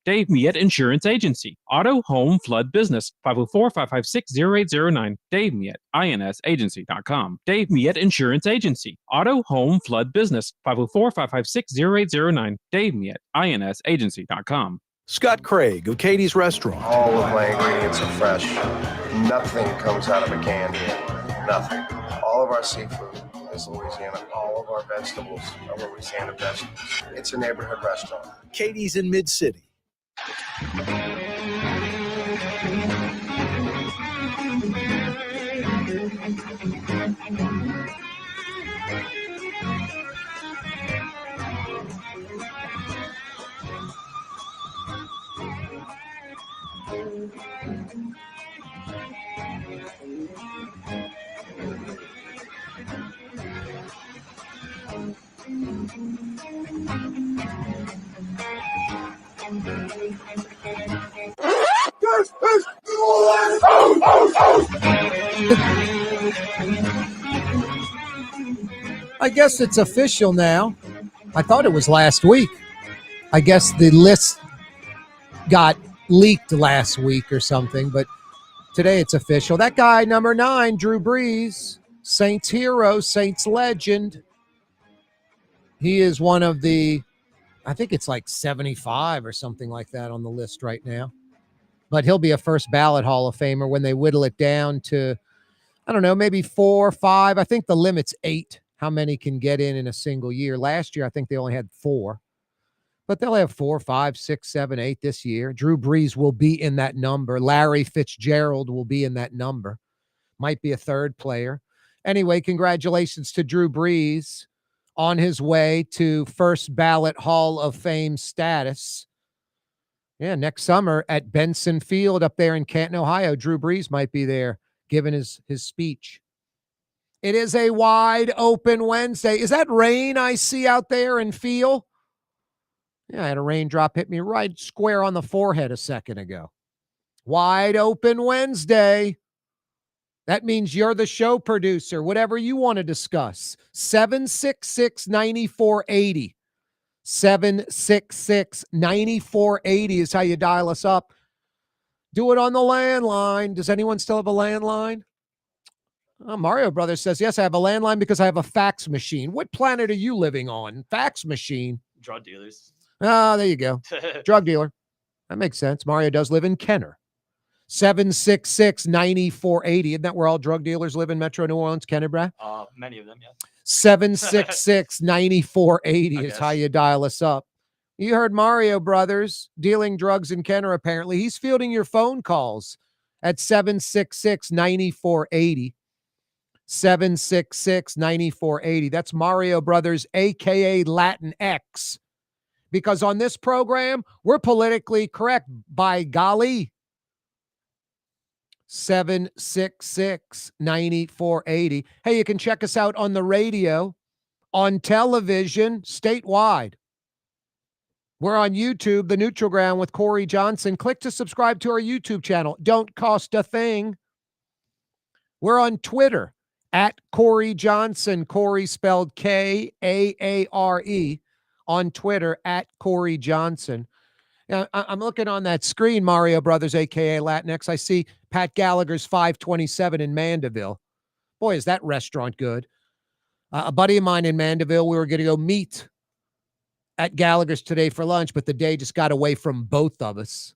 Dave Miette Insurance Agency. Auto, home, flood, business. 504-556-0809. Dave Miette, INSagency.com. Dave Miette Insurance Agency. Auto, home, flood, business. 504-556-0809. Dave Miette, INSagency.com. Scott Craig of Katie's Restaurant. All of my ingredients are fresh. Nothing comes out of a can here. Nothing. All of our seafood is Louisiana. All of our vegetables are Louisiana vegetables. It's a neighborhood restaurant. Katie's in Mid-City. I guess it's official now. I thought it was last week. I guess the list got leaked last week or something, but today it's official. That guy, number 9, Drew Brees, Saints hero, Saints legend. He is one of the, I think it's like 75 or something like that on the list right now. But he'll be a first ballot Hall of Famer when they whittle it down to, I don't know, maybe 4 or 5. I think the limit's 8, how many can get in a single year. Last year, I think they only had 4. But they'll have 4, 5, 6, 7, 8 this year. Drew Brees will be in that number. Larry Fitzgerald will be in that number. Might be a third player. Anyway, congratulations to Drew Brees on his way to first ballot Hall of Fame status. Yeah, next summer at Benson Field up there in Canton, Ohio, Drew Brees might be there giving his speech. It is a wide open Wednesday. Is that rain I see out there and feel? Yeah, I had a raindrop hit me right square on the forehead a second ago. Wide open Wednesday. That means you're the show producer, whatever you want to discuss. 766-9480. 766-9480 is how you dial us up. Do it on the landline. Does anyone still have a landline? Mario Brothers says, yes, I have a landline because I have a fax machine. What planet are you living on? Fax machine. Drug dealers. Oh, there you go. Drug dealer. That makes sense. Mario does live in Kenner. 766-9480. Isn't that where all drug dealers live in Metro New Orleans, Kenner, Brad? Many of them, yeah. 766-9480 is how you dial us up. You heard Mario Brothers dealing drugs in Kenner, apparently. He's fielding your phone calls at 766-9480. 766-9480. That's Mario Brothers, a.k.a. Latin X. Because on this program, we're politically correct, by golly. 766-9480. Hey, you can check us out on the radio, on television, statewide. We're on YouTube, The Neutral Ground with Corey Johnson. Click to subscribe to our YouTube channel. Don't cost a thing. We're on Twitter, at Corey Johnson. Corey spelled K-A-A-R-E. On Twitter, at Corey Johnson. Now, I'm looking on that screen, Mario Brothers, a.k.a. Latinx. I see Pat Gallagher's 527 in Mandeville. Boy, is that restaurant good. A buddy of mine in Mandeville, we were going to go meet at Gallagher's today for lunch, but the day just got away from both of us.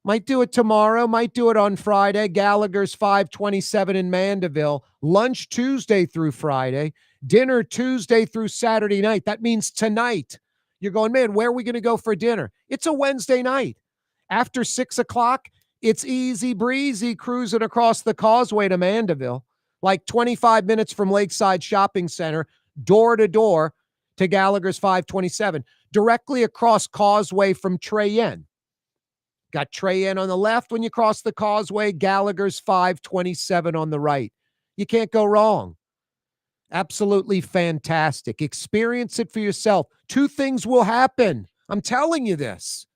Might do it tomorrow, might do it on Friday. Gallagher's 527 in Mandeville. Lunch Tuesday through Friday. Dinner Tuesday through Saturday night. That means tonight. You're going, man, where are we going to go for dinner? It's a Wednesday night. After 6 o'clock, it's easy breezy cruising across the causeway to Mandeville, like 25 minutes from Lakeside Shopping Center, door to door to Gallagher's 527, directly across causeway from Treyen. Got Treyen on the left when you cross the causeway, Gallagher's 527 on the right. You can't go wrong. Absolutely fantastic. Experience it for yourself. 2 things will happen. I'm telling you this.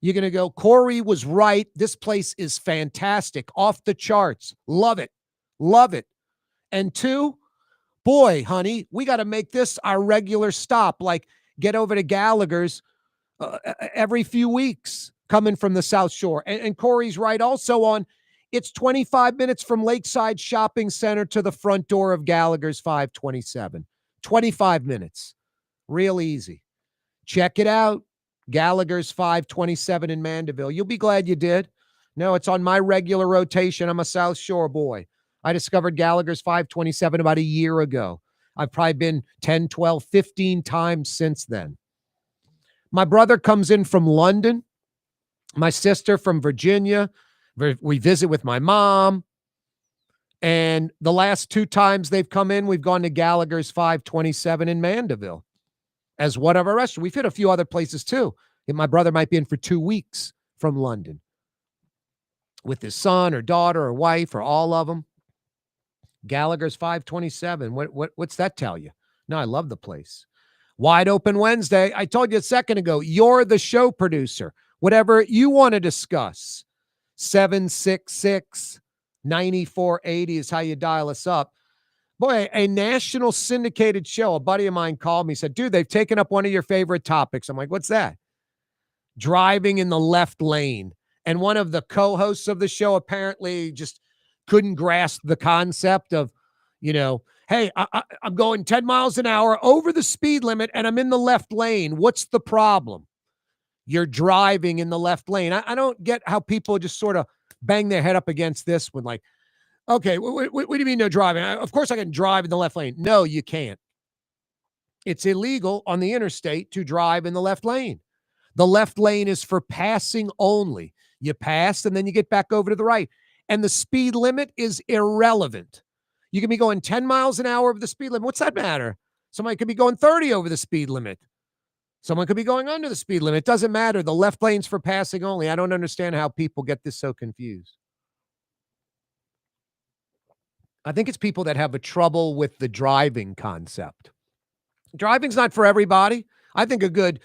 You're going to go, Corey was right. This place is fantastic. Off the charts. Love it. Love it. And 2, boy, honey, we got to make this our regular stop. Like, get over to Gallagher's every few weeks coming from the South Shore. And Corey's right also on, it's 25 minutes from Lakeside Shopping Center to the front door of Gallagher's 527. 25 minutes. Real easy. Check it out. Gallagher's 527 in Mandeville. You'll be glad you did. No, it's on my regular rotation. I'm a South Shore boy. I discovered Gallagher's 527 about a year ago. I've probably been 10, 12, 15 times since then. My brother comes in from London. My sister from Virginia. We visit with my mom. And the last 2 times they've come in, we've gone to Gallagher's 527 in Mandeville as one of our restaurants. We've hit a few other places too. And my brother might be in for 2 weeks from London with his son or daughter or wife or all of them. Gallagher's 527. What's that tell you? No, I love the place. Wide Open Wednesday. I told you a second ago, you're the show producer. Whatever you want to discuss, 766-9480 is how you dial us up. Boy, a national syndicated show. A buddy of mine called me, said, dude, they've taken up one of your favorite topics. I'm like, what's that? Driving in the left lane. And one of the co-hosts of the show apparently just couldn't grasp the concept of, hey, I'm going 10 miles an hour over the speed limit and I'm in the left lane. What's the problem? You're driving in the left lane. I don't get how people just sort of bang their head up against this when like, okay, what do you mean no driving? Of course I can drive in the left lane. No, you can't. It's illegal on the interstate to drive in the left lane. The left lane is for passing only. You pass and then you get back over to the right. And the speed limit is irrelevant. You can be going 10 miles an hour over the speed limit. What's that matter? Somebody could be going 30 over the speed limit. Someone could be going under the speed limit. It doesn't matter. The left lane's for passing only. I don't understand how people get this so confused. I think it's people that have a trouble with the driving concept. Driving's not for everybody. I think a good,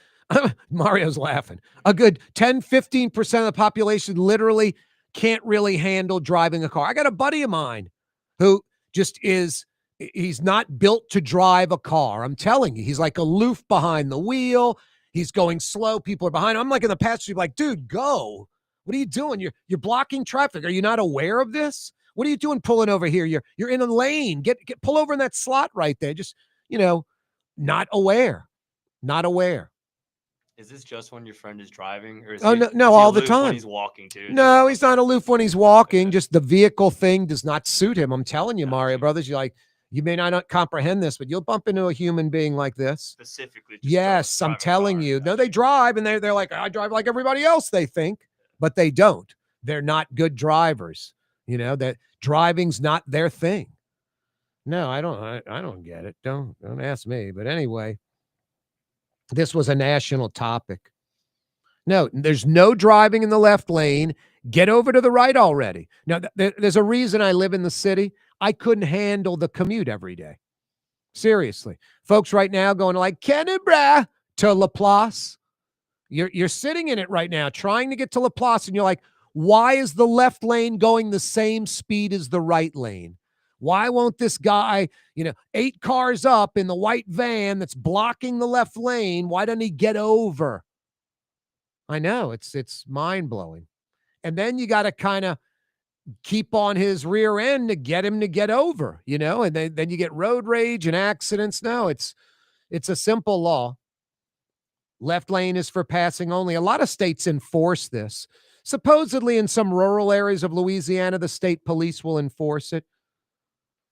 Mario's laughing, a good 10, 15% of the population literally can't really handle driving a car. I got a buddy of mine who just he's not built to drive a car. I'm telling you, he's like aloof behind the wheel. He's going slow. People are behind him. I'm like in the passenger seat, like, dude, go. What are you doing? You're blocking traffic. Are you not aware of this? What are you doing pulling over here? You're in a lane. Get pull over in that slot right there. Just, not aware. Not aware. Is this just when your friend is driving, or is no, is he all the aloof time. when he's walking too? No, he's not aloof when he's walking. Just the vehicle thing does not suit him. I'm telling you, Mario Brothers, you may not comprehend this, but you'll bump into a human being like this. Specifically. Yes, I'm telling you. No, they drive and they're like, I drive like everybody else, they think, but they don't. They're not good drivers. That driving's not their thing. No, I don't get it. Don't ask me. But anyway, this was a national topic. No, there's no driving in the left lane. Get over to the right already. Now, there's a reason I live in the city. I couldn't handle the commute every day. Seriously. Folks right now going like Kennebra to Laplace. You're sitting in it right now trying to get to Laplace, and you're like, why is the left lane going the same speed as the right lane? Why won't this guy, 8 cars up in the white van that's blocking the left lane, why doesn't he get over? I know, it's mind-blowing. And then you got to kind of keep on his rear end to get him to get over, and then you get road rage and accidents. No, it's a simple law. Left lane is for passing only. A lot of states enforce this. Supposedly in some rural areas of Louisiana, the state police will enforce it.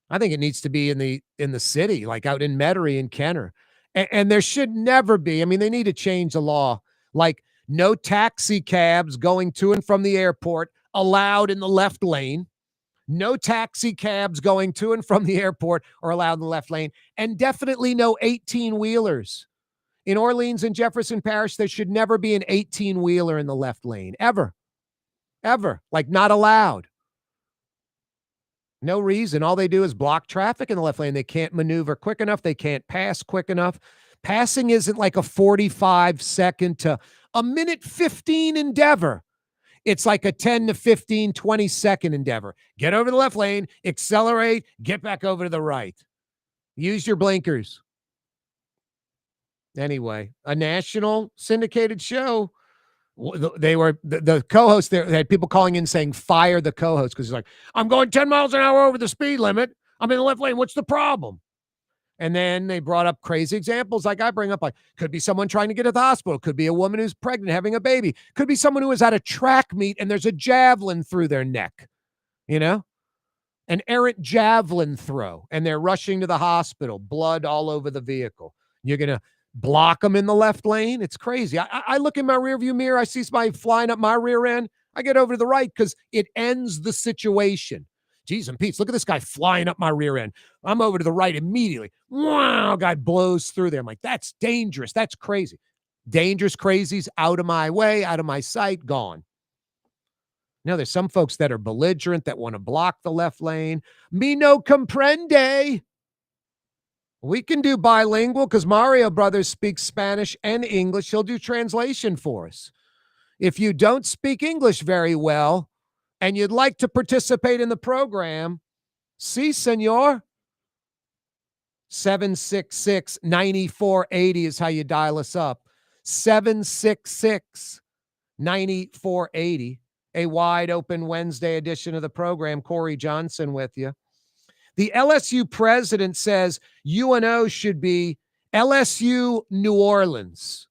I think it needs to be in the city, like out in Metairie and Kenner. And there should never be. I mean, they need to change the law. Like no taxi cabs going to and from the airport allowed in the left lane. No taxi cabs going to and from the airport are allowed in the left lane. And definitely no 18-wheelers. In Orleans and Jefferson Parish, there should never be an 18-wheeler in the left lane. Ever. Ever. Like not allowed. No reason. All they do is block traffic in the left lane. They can't maneuver quick enough. They can't pass quick enough. Passing isn't like a 45-second to a minute 15 endeavor. It's like a 10 to 15, 20-second endeavor. Get over the left lane, accelerate, get back over to the right. Use your blinkers. Anyway, a national syndicated show. They were the co-host there. They had people calling in saying fire the co-host because he's like, I'm going 10 miles an hour over the speed limit. I'm in the left lane. What's the problem? And then they brought up crazy examples like I bring up, like could be someone trying to get to the hospital. Could be a woman who's pregnant, having a baby. Could be someone who is at a track meet and there's a javelin through their neck, an errant javelin throw, and they're rushing to the hospital, blood all over the vehicle. You're going to block them in the left lane? It's crazy. I look in my rearview mirror. I see somebody flying up my rear end. I get over to the right because it ends the situation. Jeez and Pete's, look at this guy flying up my rear end. I'm over to the right immediately. Wow, guy blows through there. I'm like, that's dangerous. That's crazy. Dangerous crazies out of my way, out of my sight, gone. Now, there's some folks that are belligerent that want to block the left lane. Me no comprende. We can do bilingual because Mario Brothers speaks Spanish and English. He'll do translation for us. If you don't speak English very well and you'd like to participate in the program, si, senor. 766-9480 is how you dial us up. 766-9480. A wide open Wednesday edition of the program. Corey Johnson with you. The LSU president says UNO should be LSU New Orleans.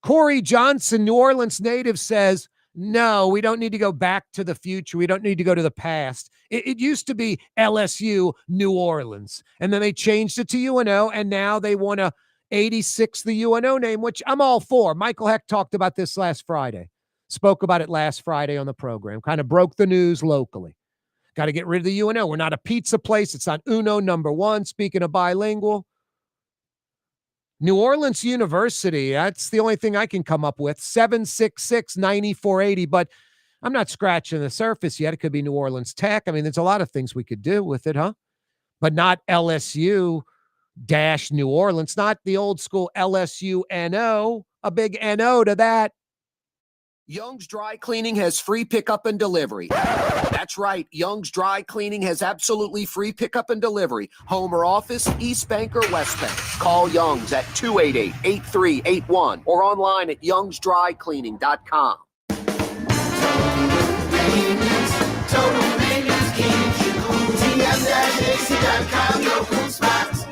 Corey Johnson, New Orleans native, says, no, we don't need to go back to the future. We don't need to go to the past. It used to be LSU New Orleans, and then they changed it to UNO, and now they want to 86 the UNO name, which I'm all for. Michael Heck talked about this last Friday, spoke about it last Friday on the program, kind of broke the news locally. Got to get rid of the UNO. We're not a pizza place. It's not UNO number one. Speaking of bilingual, New Orleans University, that's the only thing I can come up with, 766-9480, but I'm not scratching the surface yet. It could be New Orleans Tech. I mean, there's a lot of things we could do with it, huh? But not LSU-New Orleans, not the old school LSU-NO, a big NO to that. Young's Dry Cleaning has free pickup and delivery. That's right. Young's Dry Cleaning has absolutely free pickup and delivery. Home or office, East Bank or West Bank. Call Young's at 288-8381 or online at youngsdrycleaning.com. Total Maintenance keeps you cool. TM-AC.com, no cool spots.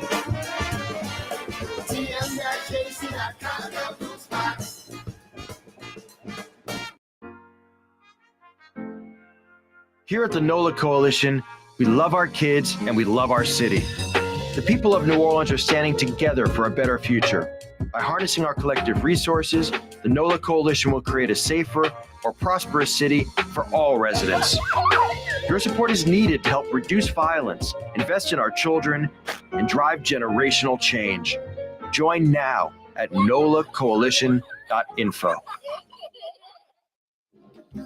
TM-AC.com, no cool spots. Here at the NOLA Coalition, we love our kids and we love our city. The people of New Orleans are standing together for a better future. By harnessing our collective resources, the NOLA Coalition will create a safer, more prosperous city for all residents. Your support is needed to help reduce violence, invest in our children, and drive generational change. Join now at nolacoalition.info.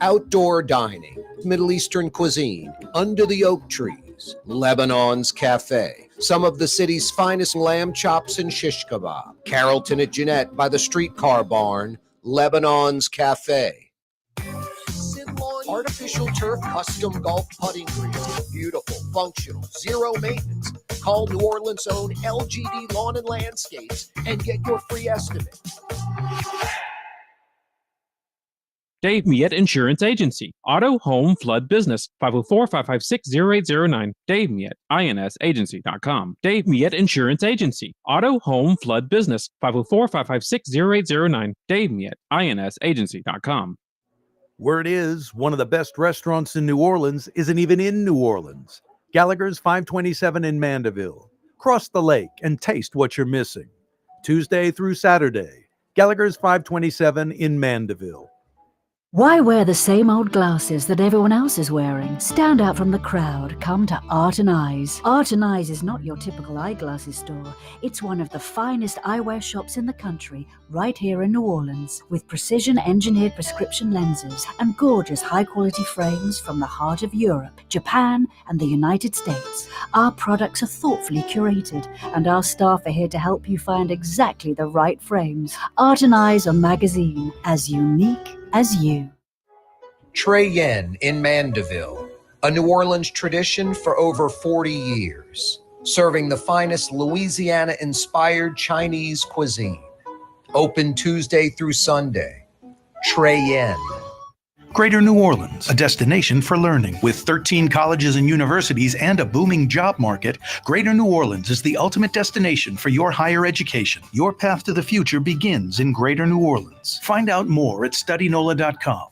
Outdoor dining, Middle Eastern cuisine, under the oak trees, Lebanon's Cafe, some of the city's finest lamb chops and shish kebab, Carrollton at Jeanette by the streetcar barn, Lebanon's Cafe. Artificial turf custom golf putting greens, beautiful, functional, zero maintenance. Call New Orleans' own LGD Lawn and Landscapes and get your free estimate. Dave Miette Insurance Agency. Auto, home, flood, business. 504-556-0809. Dave Miette, insagency.com. Dave Miette Insurance Agency. Auto, home, flood, business. 504-556-0809. Dave Miette, insagency.com. Word is, one of the best restaurants in New Orleans isn't even in New Orleans. Gallagher's 527 in Mandeville. Cross the lake and taste what you're missing. Tuesday through Saturday. Gallagher's 527 in Mandeville. Why wear the same old glasses that everyone else is wearing? Stand out from the crowd. Come to Art and Eyes. Art and Eyes is not your typical eyeglasses store. It's one of the finest eyewear shops in the country, right here in New Orleans, with precision-engineered prescription lenses and gorgeous high-quality frames from the heart of Europe, Japan, and the United States. Our products are thoughtfully curated, and our staff are here to help you find exactly the right frames. Art and Eyes on magazine, as unique as you. Trey Yen in Mandeville, a New Orleans tradition for over 40 years. serving the finest Louisiana-inspired Chinese cuisine. Open Tuesday through Sunday. Trey Yen. Greater New Orleans, a destination for learning. With 13 colleges and universities and a booming job market, Greater New Orleans is the ultimate destination for your higher education. Your path to the future begins in Greater New Orleans. Find out more at studynola.com.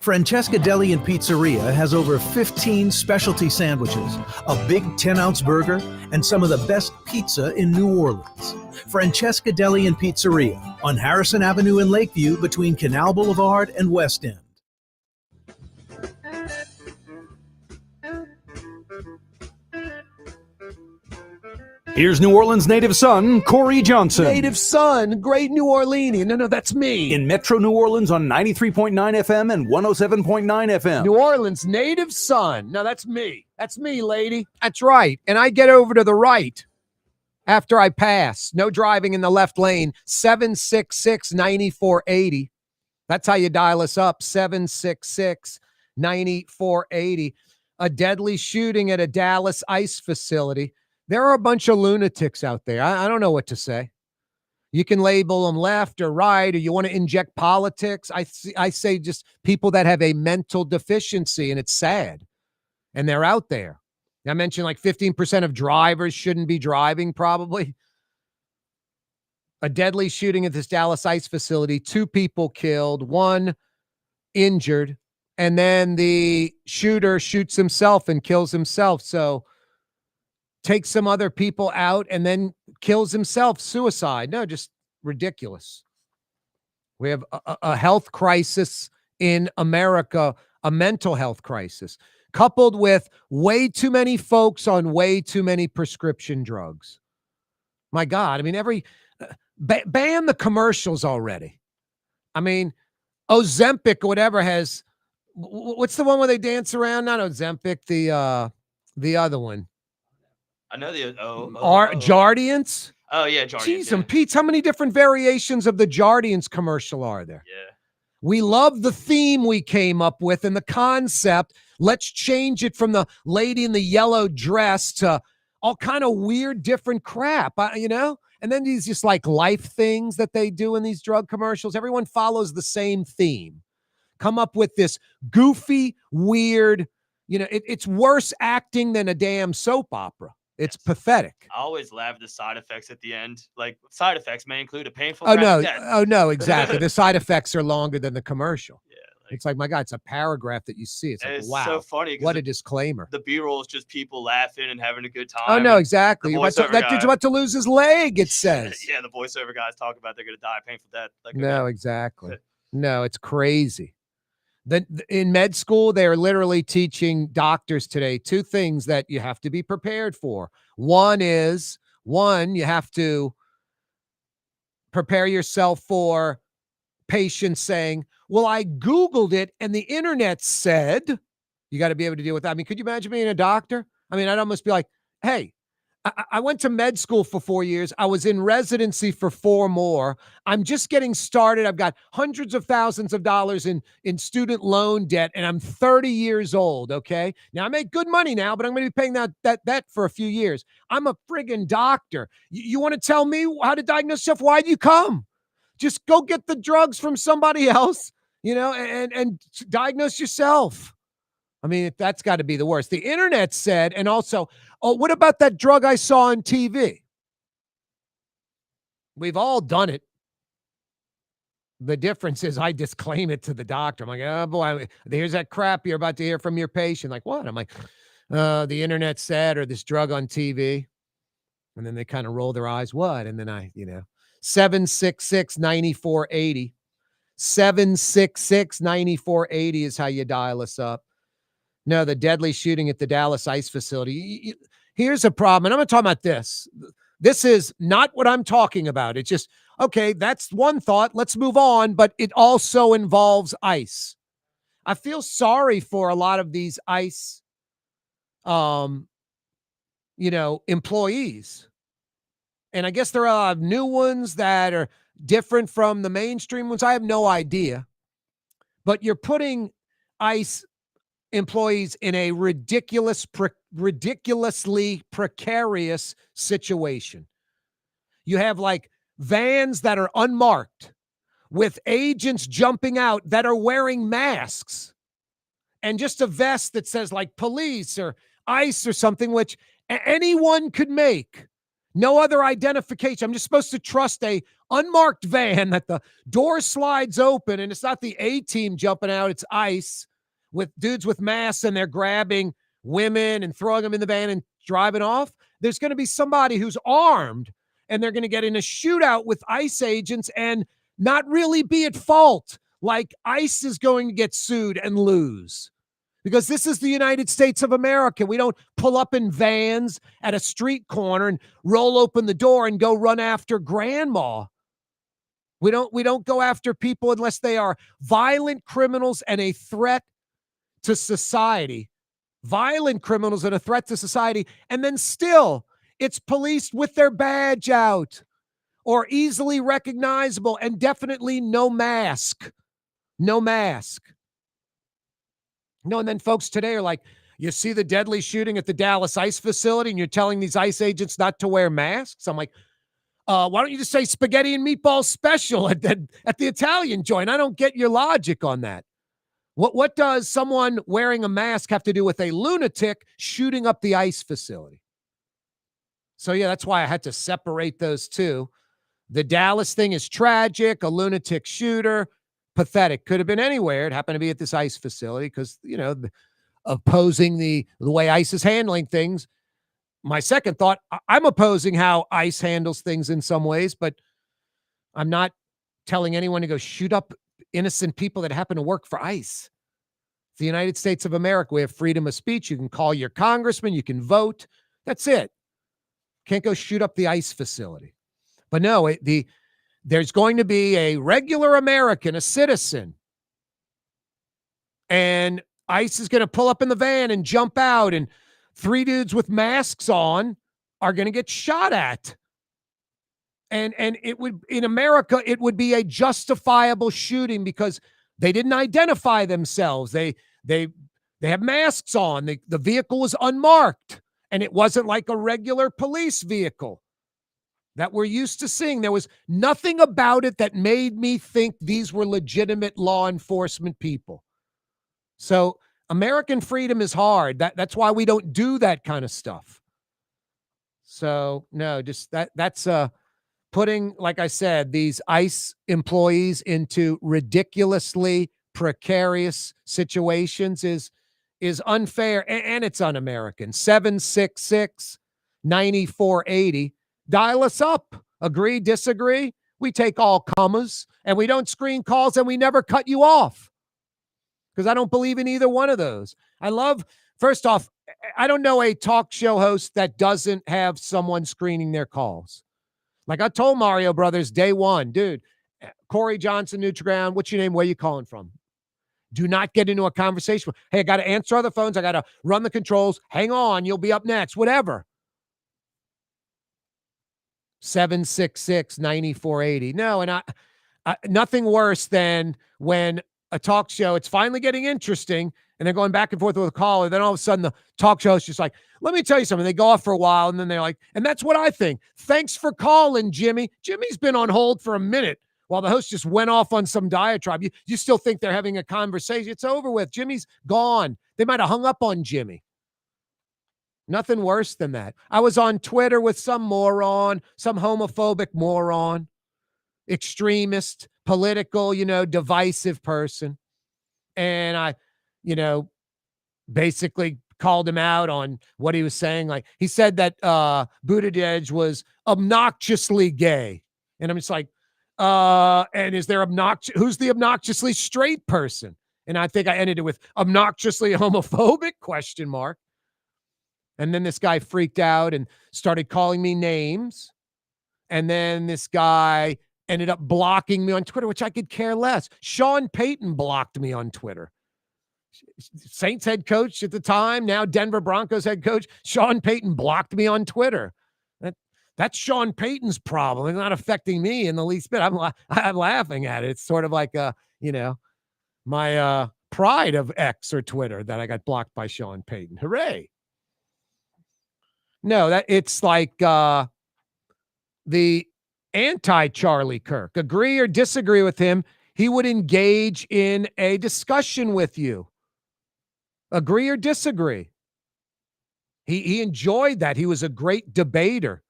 Francesca Deli and Pizzeria has over 15 specialty sandwiches, a big 10-ounce burger, and some of the best pizza in New Orleans. Francesca Deli and Pizzeria on Harrison Avenue in Lakeview between Canal Boulevard and West End. Here's New Orleans native son, Corey Johnson. Native son, great New Orleanian. No, that's me. In Metro New Orleans on 93.9 FM and 107.9 FM. New Orleans native son. No, that's me. That's me, lady. That's right. And I get over to the right after I pass. No driving in the left lane. 766-9480. That's how you dial us up. 766-9480. A deadly shooting at a Dallas ICE facility. There are a bunch of lunatics out there. I don't know what to say. You can label them left or right, or you want to inject politics. I say just people that have a mental deficiency, and it's sad. And they're out there. I mentioned like 15% of drivers shouldn't be driving, probably. A deadly shooting at this Dallas ICE facility. 2 people killed, 1 injured, and then the shooter shoots himself and kills himself. So takes some other people out and then kills himself. Suicide. No, just ridiculous. We have a health crisis in America, a mental health crisis, coupled with way too many folks on way too many prescription drugs. My God. I mean, ban the commercials already. I mean, Ozempic or whatever has, what's the one where they dance around? Not Ozempic, the other one. I know the Jardiance. Oh yeah, Jardiance. Jeez, and Pete's, how many different variations of the Jardiance commercial are there? Yeah. We love the theme we came up with and the concept. Let's change it from the lady in the yellow dress to all kind of weird, different crap, And then these just like life things that they do in these drug commercials. Everyone follows the same theme. Come up with this goofy, weird, it's worse acting than a damn soap opera. It's pathetic. I always laugh at the side effects at the end. Like, side effects may include a painful death. Oh, no, exactly. The side effects are longer than the commercial. Yeah. It's like, my God, it's a paragraph that you see. It's like, wow, so funny. What a disclaimer. The B-roll is just people laughing and having a good time. Oh, no, exactly. That dude's about to lose his leg, it says. Yeah, the voiceover guys talk about they're going to die a painful death. No, exactly. No, it's crazy. In med school, they're literally teaching doctors today 2 things that you have to be prepared for. One, you have to prepare yourself for patients saying, well, I Googled it and the internet said. You got to be able to deal with that. I mean, could you imagine being a doctor? I mean, I'd almost be like, hey, I went to med school for 4 years. I was in residency for 4 more. I'm just getting started. I've got hundreds of thousands of dollars in student loan debt, and I'm 30 years old, okay? Now, I make good money now, but I'm going to be paying that for a few years. I'm a friggin' doctor. You want to tell me how to diagnose yourself? Why'd you come? Just go get the drugs from somebody else, and diagnose yourself. I mean, that's got to be the worst. The internet said, and also, oh, what about that drug I saw on TV? We've all done it. The difference is I disclaim it to the doctor. I'm like, oh boy, here's that crap you're about to hear from your patient. Like, what? I'm like, the internet said, or this drug on TV. And then they kind of roll their eyes. What? And then 766-9480. 766-9480 is how you dial us up. No, the deadly shooting at the Dallas ICE facility. Here's a problem. And I'm going to talk about this. This is not what I'm talking about. It's just, okay, that's one thought. Let's move on. But it also involves ICE. I feel sorry for a lot of these ICE, employees. And I guess there are new ones that are different from the mainstream ones. I have no idea. But you're putting ICE employees in a ridiculously precarious situation. You have like vans that are unmarked with agents jumping out that are wearing masks and just a vest that says like police or ICE or something, which anyone could make. No other identification. I'm just supposed to trust a unmarked van that the door slides open and it's not the A-team jumping out, it's ICE with dudes with masks and they're grabbing women and throwing them in the van and driving off. There's going to be somebody who's armed and they're going to get in a shootout with ICE agents and not really be at fault. Like ICE is going to get sued and lose. Because this is the United States of America. We don't pull up in vans at a street corner and roll open the door and go run after grandma. We don't go after people unless they are violent criminals and a threat to society. Violent criminals and a threat to society. And then still, it's policed with their badge out or easily recognizable and definitely no mask. No mask. No, and then folks today are like, you see the deadly shooting at the Dallas ICE facility and you're telling these ICE agents not to wear masks? I'm like, why don't you just say spaghetti and meatball special at the Italian joint? I don't get your logic on that. What does someone wearing a mask have to do with a lunatic shooting up the ICE facility? So, yeah, that's why I had to separate those two. The Dallas thing is tragic, a lunatic shooter. Pathetic. Could have been anywhere. It happened to be at this ICE facility because, opposing the way ICE is handling things. My second thought, I'm opposing how ICE handles things in some ways, but I'm not telling anyone to go shoot up innocent people that happen to work for ICE. It's the United States of America. We have freedom of speech. You can call your congressman. You can vote. That's it. Can't go shoot up the ICE facility. But no, there's going to be a regular American, a citizen, and ICE is going to pull up in the van and jump out, and three dudes with masks on are going to get shot at. And it would, in America, it would be a justifiable shooting because they didn't identify themselves. They have masks on. The vehicle was unmarked, and it wasn't like a regular police vehicle that we're used to seeing. There was nothing about it that made me think these were legitimate law enforcement people. So American freedom is hard. That's why we don't do that kind of stuff. So no, just that's putting, like I said, these ICE employees into ridiculously precarious situations is unfair and it's un-American. 766-9480. Dial us up. Agree, disagree? We take all commas, and we don't screen calls, and we never cut you off because I don't believe in either one of those. First off, I don't know a talk show host that doesn't have someone screening their calls. Like I told Mario Brothers day one, dude, Corey Johnson, Nutriground, what's your name? Where you calling from? Do not get into a conversation. Hey, I got to answer other phones. I got to run the controls. Hang on. You'll be up next. Whatever. 766-9480. No, and I nothing worse than when a talk show, it's finally getting interesting, and they're going back and forth with a caller. Then all of a sudden, the talk show is just like, let me tell you something. They go off for a while, and then they're like, and that's what I think. Thanks for calling, Jimmy. Jimmy's been on hold for a minute while the host just went off on some diatribe. You still think they're having a conversation. It's over with. Jimmy's gone. They might have hung up on Jimmy. Nothing worse than that. I was on Twitter with some moron, some homophobic moron, extremist, political, divisive person. And I, basically called him out on what he was saying. Like he said that Buttigieg was obnoxiously gay. And I'm just like, and is there who's the obnoxiously straight person? And I think I ended it with obnoxiously homophobic ? And then this guy freaked out and started calling me names. And then this guy ended up blocking me on Twitter, which I could care less. Sean Payton blocked me on Twitter. Saints head coach at the time, now Denver Broncos head coach. Sean Payton blocked me on Twitter. That's Sean Payton's problem. It's not affecting me in the least bit. I'm laughing at it. It's sort of like, my pride of X or Twitter that I got blocked by Sean Payton. Hooray. No, that it's like the anti-Charlie Kirk. Agree or disagree with him, he would engage in a discussion with you. Agree or disagree. He enjoyed that. He was a great debater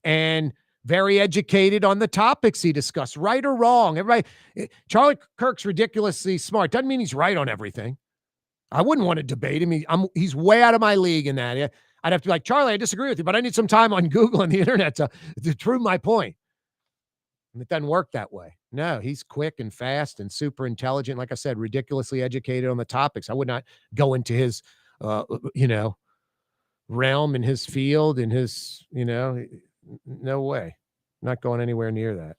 and very educated on the topics he discussed, right or wrong. Everybody, Charlie Kirk's ridiculously smart. Doesn't mean he's right on everything. I wouldn't want to debate him. He's way out of my league in that. I'd have to be like, Charlie, I disagree with you, but I need some time on Google and the internet to prove my point. And it doesn't work that way. No, he's quick and fast and super intelligent. Like I said, ridiculously educated on the topics. I would not go into his, realm in his field and his, no way. Not going anywhere near that.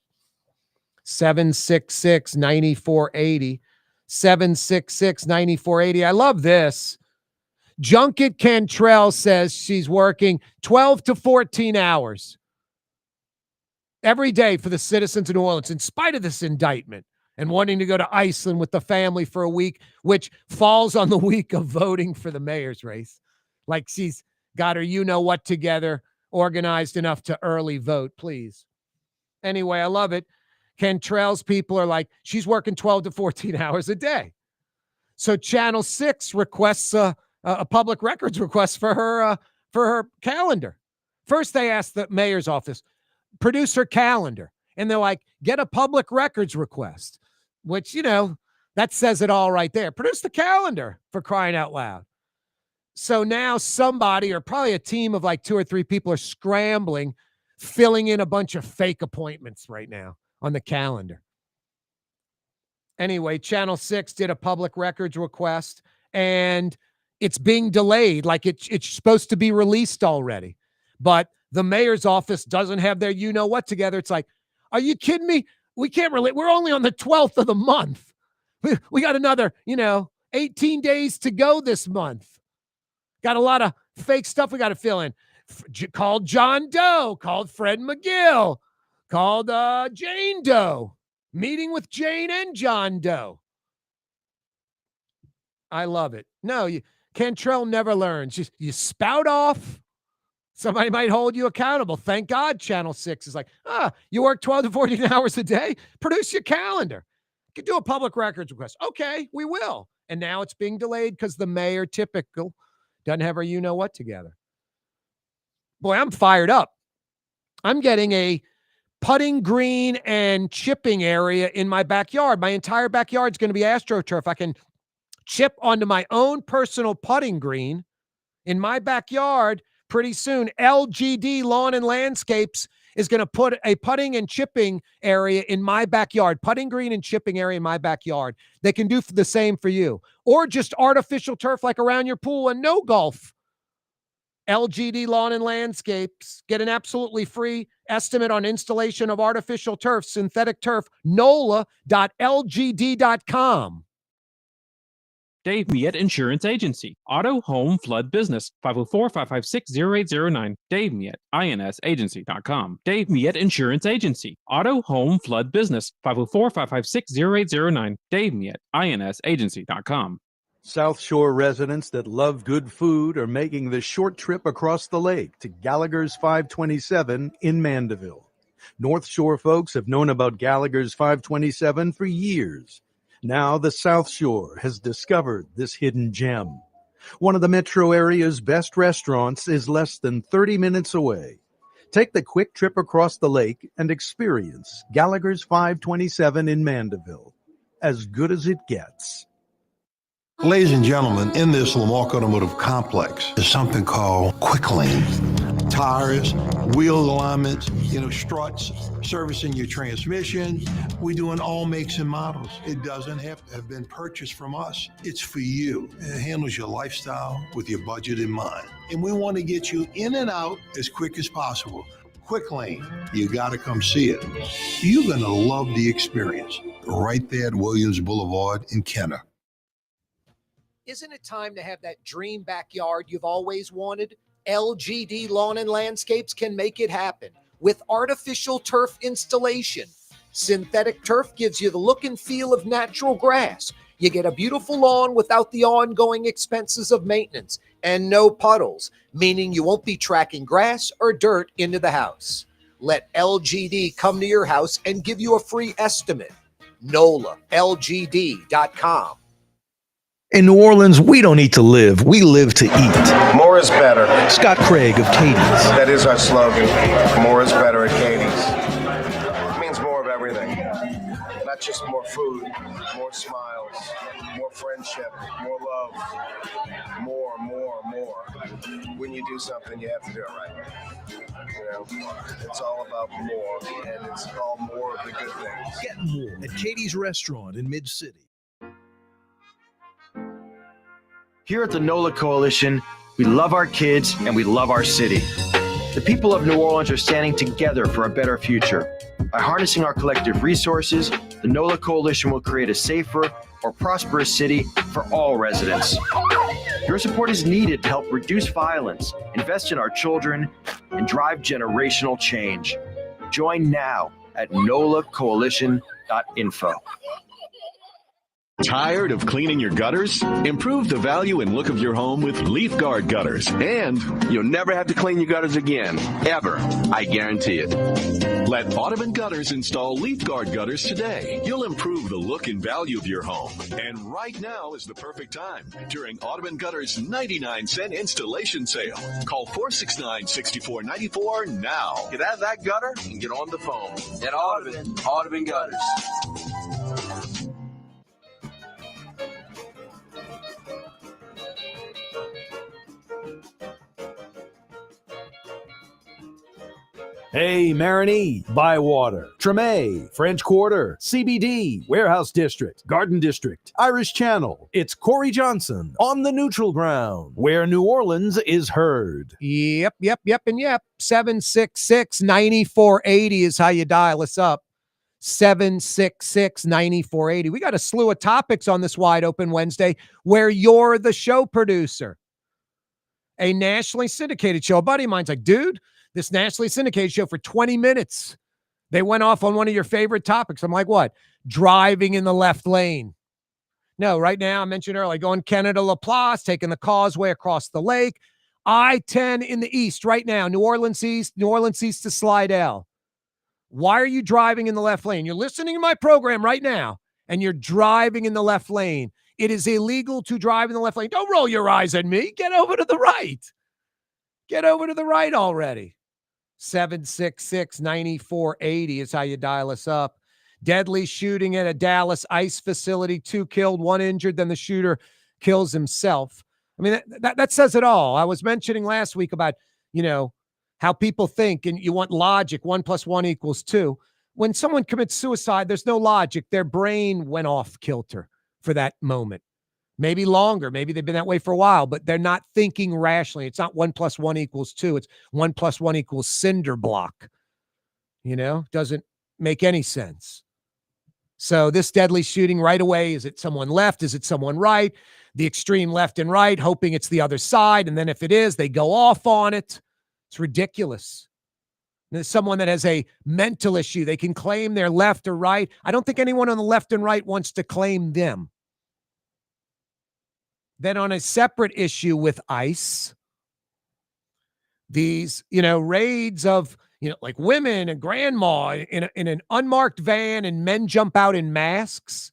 766-9480. 766-9480. I love this. Junket Cantrell says she's working 12 to 14 hours every day for the citizens of New Orleans, in spite of this indictment, and wanting to go to Iceland with the family for a week, which falls on the week of voting for the mayor's race. Like she's got her you-know-what together, organized enough to early vote, please. Anyway, I love it. Cantrell's people are like, she's working 12 to 14 hours a day. So Channel 6 requests a public records request for her calendar. First, they asked the mayor's office, produce her calendar. And they're like, get a public records request, which, that says it all right there. Produce the calendar, for crying out loud. So now somebody, or probably a team of like 2 or 3 people, are scrambling, filling in a bunch of fake appointments right now on the calendar. Anyway, Channel 6 did a public records request, and it's being delayed. Like it's supposed to be released already. But the mayor's office doesn't have their you-know-what together. It's like, are you kidding me? We can't relate. We're only on the 12th of the month. We got another, 18 days to go this month. Got a lot of fake stuff we got to fill in. Called John Doe, called Fred McGill, called Jane Doe. Meeting with Jane and John Doe. I love it. No, Cantrell never learns. You spout off. Somebody might hold you accountable. Thank God Channel 6 is like, you work 12 to 14 hours a day? Produce your calendar. You can do a public records request. Okay, we will. And now it's being delayed because the mayor, typical, doesn't have her you-know-what together. Boy, I'm fired up. I'm getting a putting green and chipping area in my backyard. My entire backyard is going to be AstroTurf. I can chip onto my own personal putting green in my backyard pretty soon. LGD Lawn and Landscapes is going to put a putting and chipping area in my backyard. Putting green and chipping area in my backyard. They can do the same for you. Or just artificial turf like around your pool and no golf. LGD Lawn and Landscapes. Get an absolutely free estimate on installation of artificial turf, synthetic turf, nola.lgd.com. Dave Miette Insurance Agency. Auto, home, flood, business. 504-556-0809. Dave Miette, insagency.com. Dave Miette Insurance Agency. Auto, home, flood, business. 504-556-0809. Dave Miette, insagency.com. South Shore residents that love good food are making the short trip across the lake to Gallagher's 527 in Mandeville. North Shore folks have known about Gallagher's 527 for years. Now the South Shore has discovered this hidden gem. One of the metro area's best restaurants is less than 30 minutes away. Take the quick trip across the lake and experience Gallagher's 527 in Mandeville. As good as it gets. Ladies and gentlemen, in this Lamarck Automotive Complex is something called Quick Lane. Tires, wheel alignments, struts, servicing your transmission. We do in all makes and models. It doesn't have to have been purchased from us. It's for you. It handles your lifestyle with your budget in mind. And we want to get you in and out as quick as possible. Quick Lane, you got to come see it. You're going to love the experience. Right there at Williams Boulevard in Kenner. Isn't it time to have that dream backyard you've always wanted? LGD Lawn and Landscapes can make it happen with artificial turf installation. Synthetic turf gives you the look and feel of natural grass. You get a beautiful lawn without the ongoing expenses of maintenance and no puddles, meaning you won't be tracking grass or dirt into the house. Let LGD come to your house and give you a free estimate. NOLALGD.com. In New Orleans, we don't eat to live, we live to eat. More is better. Scott Craig of Katie's. That is our slogan. More is better at Katie's. It means more of everything. Not just more food, more smiles, more friendship, more love. More. When you do something, you have to do it right. You know, it's all about more, and it's all more of the good things. Get more at Katie's Restaurant in Mid-City. Here at the NOLA Coalition, we love our kids and we love our city. The people of New Orleans are standing together for a better future. By harnessing our collective resources, the NOLA Coalition will create a safer, more prosperous city for all residents. Your support is needed to help reduce violence, invest in our children, and drive generational change. Join now at nolacoalition.info. Tired of cleaning your gutters? Improve the value and look of your home with Leaf Guard gutters. And you'll never have to clean your gutters again. Ever. I guarantee it. Let Audubon Gutters install Leaf Guard gutters today. You'll improve the look and value of your home. And right now is the perfect time during Audubon Gutters' 99-cent installation sale. Call 469-6494 now. Get out of that gutter and get on the phone. At Audubon Gutters. Hey, Marigny, Bywater, Treme, French Quarter, CBD, Warehouse District, Garden District, Irish Channel. It's Corey Johnson on the neutral ground, where New Orleans is heard. Yep. 766-9480 is how you dial us up. 766-9480. We got a slew of topics on this Wide Open Wednesday where you're the show producer. A nationally syndicated show. A buddy of mine's like, dude, this nationally syndicated show for 20 minutes. They went off on one of your favorite topics. I'm like, what? Driving in the left lane. No, right now, I mentioned earlier, going Canada LaPlace, taking the causeway across the lake. I-10 in the east right now, New Orleans East to Slidell. Why are you driving in the left lane? You're listening to my program right now, and you're driving in the left lane. It is illegal to drive in the left lane. Don't roll your eyes at me. Get over to the right. Get over to the right already. 766-9480 is how you dial us up. Deadly shooting at a Dallas ICE facility. 2 killed, 1 injured. Then the shooter kills himself. I mean, that says it all. I was mentioning last week about, how people think, and you want logic. 1 + 1 = 2. When someone commits suicide, there's no logic. Their brain went off kilter for that moment. Maybe longer. Maybe they've been that way for a while, but they're not thinking rationally. It's not 1 + 1 = 2. It's 1 + 1 = cinder block. Doesn't make any sense. So this deadly shooting right away, is it someone left? Is it someone right? The extreme left and right, hoping it's the other side. And then if it is, they go off on it. It's ridiculous. There's someone that has a mental issue. They can claim they're left or right. I don't think anyone on the left and right wants to claim them. Then on a separate issue with ICE, these, raids of, like women and grandma in an unmarked van, and men jump out in masks.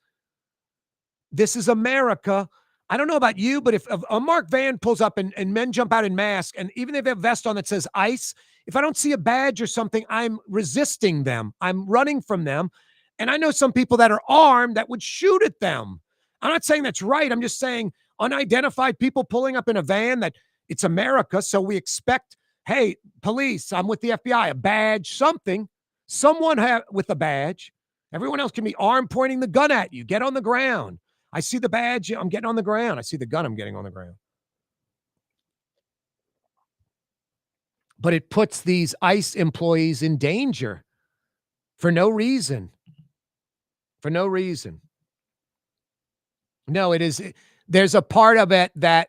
This is America. I don't know about you, but if an unmarked van pulls up and men jump out in masks, and even if they have a vest on that says ICE, if I don't see a badge or something, I'm resisting them. I'm running from them. And I know some people that are armed that would shoot at them. I'm not saying that's right. I'm just saying unidentified people pulling up in a van, that it's America. So we expect, hey, police, I'm with the FBI, a badge, something, someone with a badge. Everyone else can be armed, pointing the gun at you. Get on the ground. I see the badge, I'm getting on the ground. I see the gun, I'm getting on the ground. But it puts these ICE employees in danger for no reason. For no reason. No, there's a part of it that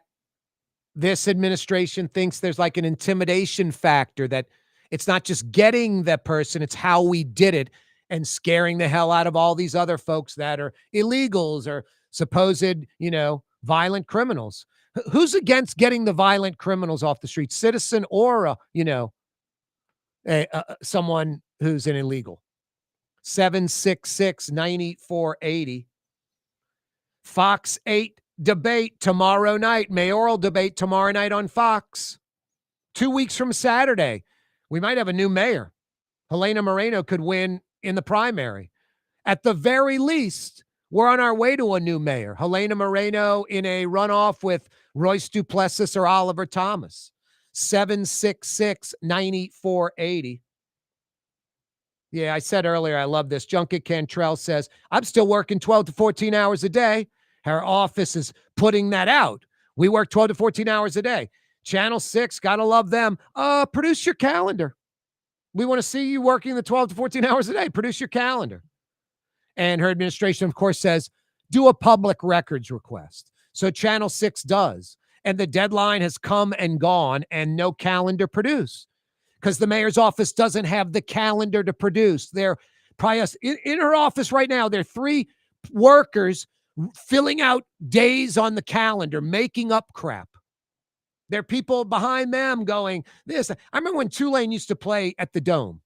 this administration thinks there's like an intimidation factor, that it's not just getting the person, it's how we did it, and scaring the hell out of all these other folks that are illegals or supposed, violent criminals. Who's against getting the violent criminals off the street? Citizen or, someone who's an illegal. 766-9480. Fox 8 debate tomorrow night. Mayoral debate tomorrow night on Fox. 2 weeks from Saturday, we might have a new mayor. Helena Moreno could win in the primary. At the very least, we're on our way to a new mayor. Helena Moreno in a runoff with Royce Duplessis or Oliver Thomas. 766-9480. Yeah, I said earlier, I love this. Junket Cantrell says, I'm still working 12 to 14 hours a day. Her office is putting that out. We work 12 to 14 hours a day. Channel 6, gotta love them. Produce your calendar. We want to see you working the 12 to 14 hours a day. Produce your calendar. And her administration, of course, says, do a public records request. So Channel 6 does. And the deadline has come and gone and no calendar produced because the mayor's office doesn't have the calendar to produce. They're probably in her office right now. There are 3 workers filling out days on the calendar, making up crap. There are people behind them going, this. I remember when Tulane used to play at the Dome.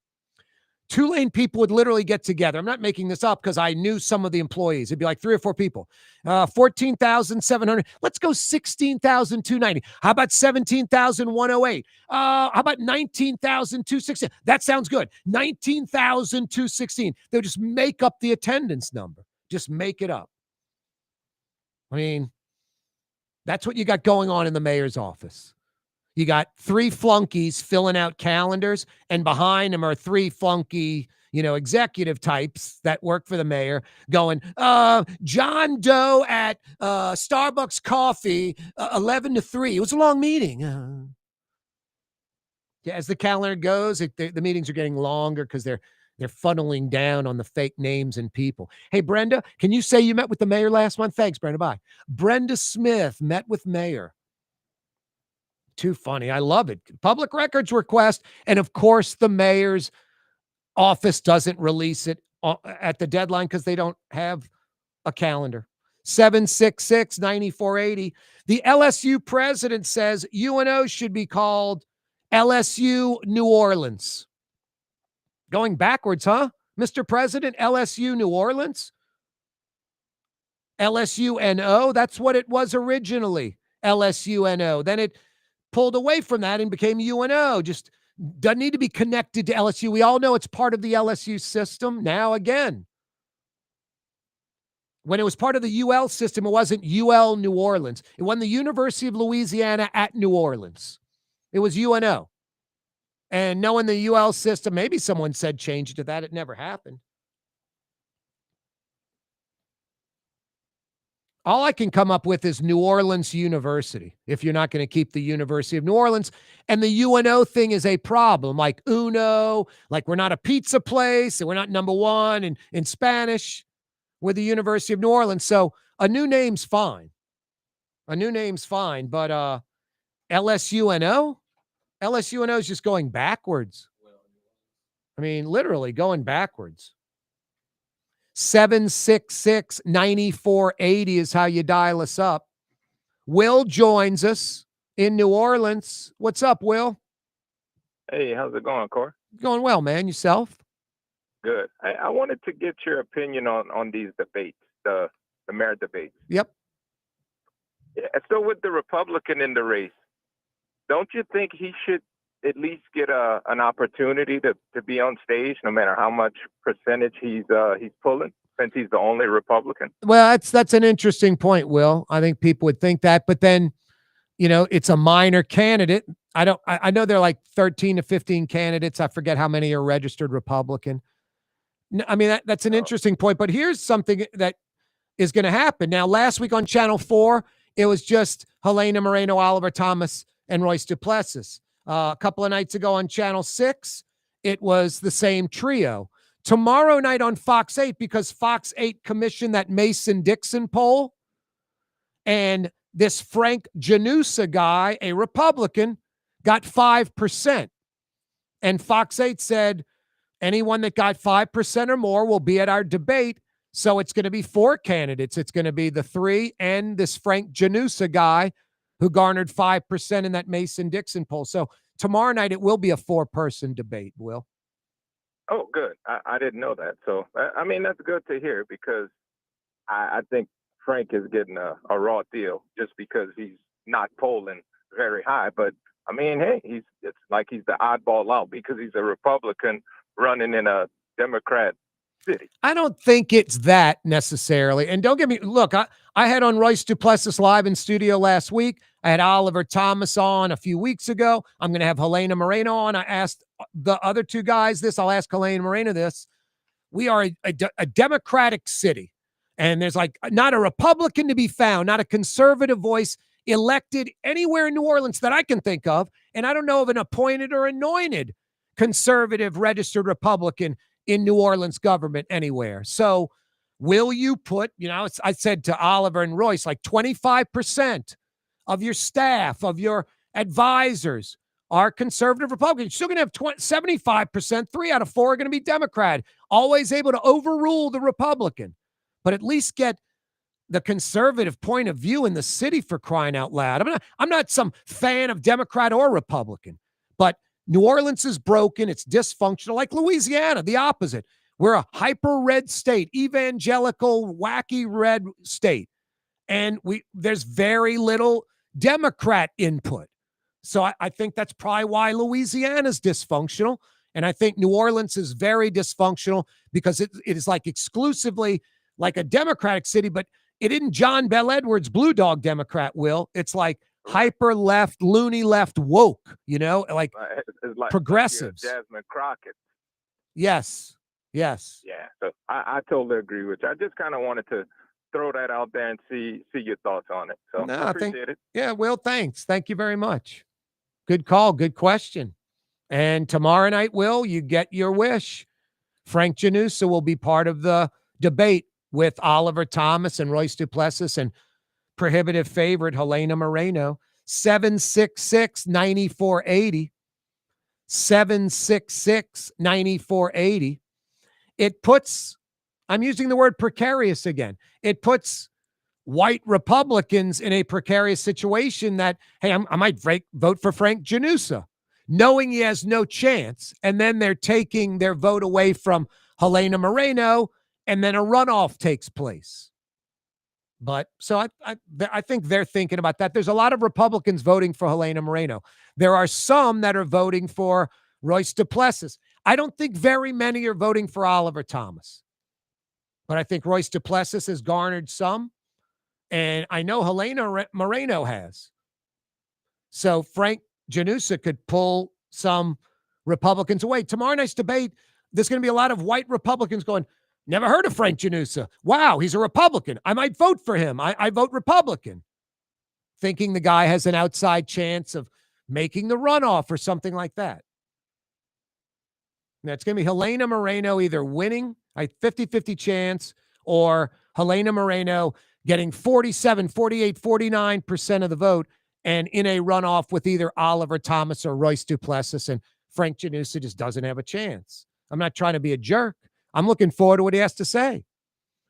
Tulane people would literally get together. I'm not making this up because I knew some of the employees. It'd be like 3 or 4 people. 14,700. Let's go 16,290. How about 17,108? How about 19,216? That sounds good. 19,216. They'll just make up the attendance number. Just make it up. I mean, that's what you got going on in the mayor's office. You got 3 flunkies filling out calendars, and behind them are 3 flunky, executive types that work for the mayor going, John Doe at Starbucks Coffee, 11 to 3. It was a long meeting. As the calendar goes, the meetings are getting longer because they're funneling down on the fake names and people. Hey, Brenda, can you say you met with the mayor last month? Thanks, Brenda. Bye. Brenda Smith met with mayor. Too funny. I love it. Public records request. And of course, the mayor's office doesn't release it at the deadline because they don't have a calendar. 766-9480. The LSU president says UNO should be called LSU New Orleans. Going backwards, huh? Mr. President, LSU New Orleans? LSUNO? That's what it was originally. LSUNO. Then it pulled away from that and became UNO. Just doesn't need to be connected to LSU. We all know it's part of the LSU system. Now again, when it was part of the UL system, it wasn't UL New Orleans. It wasn't the University of Louisiana at New Orleans. It was UNO. And knowing the UL system, maybe someone said change it to that. It never happened. All I can come up with is New Orleans University, if you're not going to keep the University of New Orleans. And the UNO thing is a problem, like UNO, like we're not a pizza place, and we're not number 1 in Spanish. We're the University of New Orleans. So a new name's fine. But LSUNO? LSUNO is just going backwards. I mean, literally going backwards. 766-9480 is how you dial us up. Will joins us in New Orleans. What's up, Will? Hey, how's it going, Corey? Going well, man. Yourself? Good. I wanted to get your opinion on these debates, the mayor debates. Yep. Yeah, so with the Republican in the race, don't you think he should at least get an opportunity to be on stage, no matter how much percentage he's pulling, since he's the only Republican? Well, that's an interesting point, Will. I think people would think that, but then, it's a minor candidate. I know there are like 13 to 15 candidates. I forget how many are registered Republican. I mean, that's an interesting point, but here's something that is going to happen. Now, last week on Channel 4, it was just Helena Moreno, Oliver Thomas, and Royce Duplessis. A couple of nights ago on Channel 6, it was the same trio. Tomorrow night on Fox 8, because Fox 8 commissioned that Mason-Dixon poll, and this Frank Janusa guy, a Republican, got 5%. And Fox 8 said, anyone that got 5% or more will be at our debate So it's going to be 4 candidates. It's going to be the 3 and this Frank Janusa guy who garnered 5% in that Mason-Dixon poll. So tomorrow night it will be a 4-person debate, Will. Oh, good. I didn't know that. So, I mean, that's good to hear because I think Frank is getting a raw deal just because he's not polling very high. But, I mean, hey, it's like he's the oddball out because he's a Republican running in a Democrat city. I don't think it's that necessarily. And don't get me, look, I had on Royce Duplessis live in studio last week. I had Oliver Thomas on a few weeks ago. I'm going to have Helena Moreno on. I asked the other 2 guys this. I'll ask Helena Moreno this. We are a Democratic city, and there's like not a Republican to be found, not a conservative voice elected anywhere in New Orleans that I can think of. And I don't know of an appointed or anointed conservative registered Republican in New Orleans government anywhere. So will you put, I said to Oliver and Royce, like 25% of your staff, of your advisors are conservative Republicans. You're still going to have 75%, 3 out of 4 are going to be Democrat, always able to overrule the Republican, but at least get the conservative point of view in the city, for crying out loud. I'm not some fan of Democrat or Republican, but New Orleans is broken. It's dysfunctional, like Louisiana, the opposite. We're a hyper red state, evangelical, wacky red state. And there's very little Democrat input. So I think that's probably why Louisiana's dysfunctional. And I think New Orleans is very dysfunctional because it is like exclusively like a Democratic city, but it isn't John Bel Edwards Blue Dog Democrat, Will. It's like hyper left, loony left, woke, like it's like progressives. Jasmine Crockett. Yes. Yeah. So I totally agree with you. I just kind of wanted to throw that out there and see your thoughts on it. So I appreciate it. Yeah, Will, thanks. Thank you very much. Good call. Good question. And tomorrow night, Will, you get your wish. Frank Janusa will be part of the debate with Oliver Thomas and Royce Duplessis and prohibitive favorite Helena Moreno. 766-9480. 766-9480. It puts, I'm using the word precarious again. It puts white Republicans in a precarious situation that, hey, I might vote for Frank Janusa, knowing he has no chance. And then they're taking their vote away from Helena Moreno, and then a runoff takes place. But so I think they're thinking about that. There's a lot of Republicans voting for Helena Moreno. There are some that are voting for Royce Duplessis. I don't think very many are voting for Oliver Thomas. But I think Royce Duplessis has garnered some. And I know Helena Moreno has. So Frank Janusa could pull some Republicans away. Tomorrow night's debate, there's going to be a lot of white Republicans going, never heard of Frank Janusa. Wow, he's a Republican. I might vote for him. I vote Republican. Thinking the guy has an outside chance of making the runoff or something like that. Now, it's going to be Helena Moreno either winning, a 50-50 chance, or Helena Moreno getting 47, 48, 49% of the vote and in a runoff with either Oliver Thomas or Royce Duplessis, and Frank Janusa just doesn't have a chance. I'm not trying to be a jerk. I'm looking forward to what he has to say.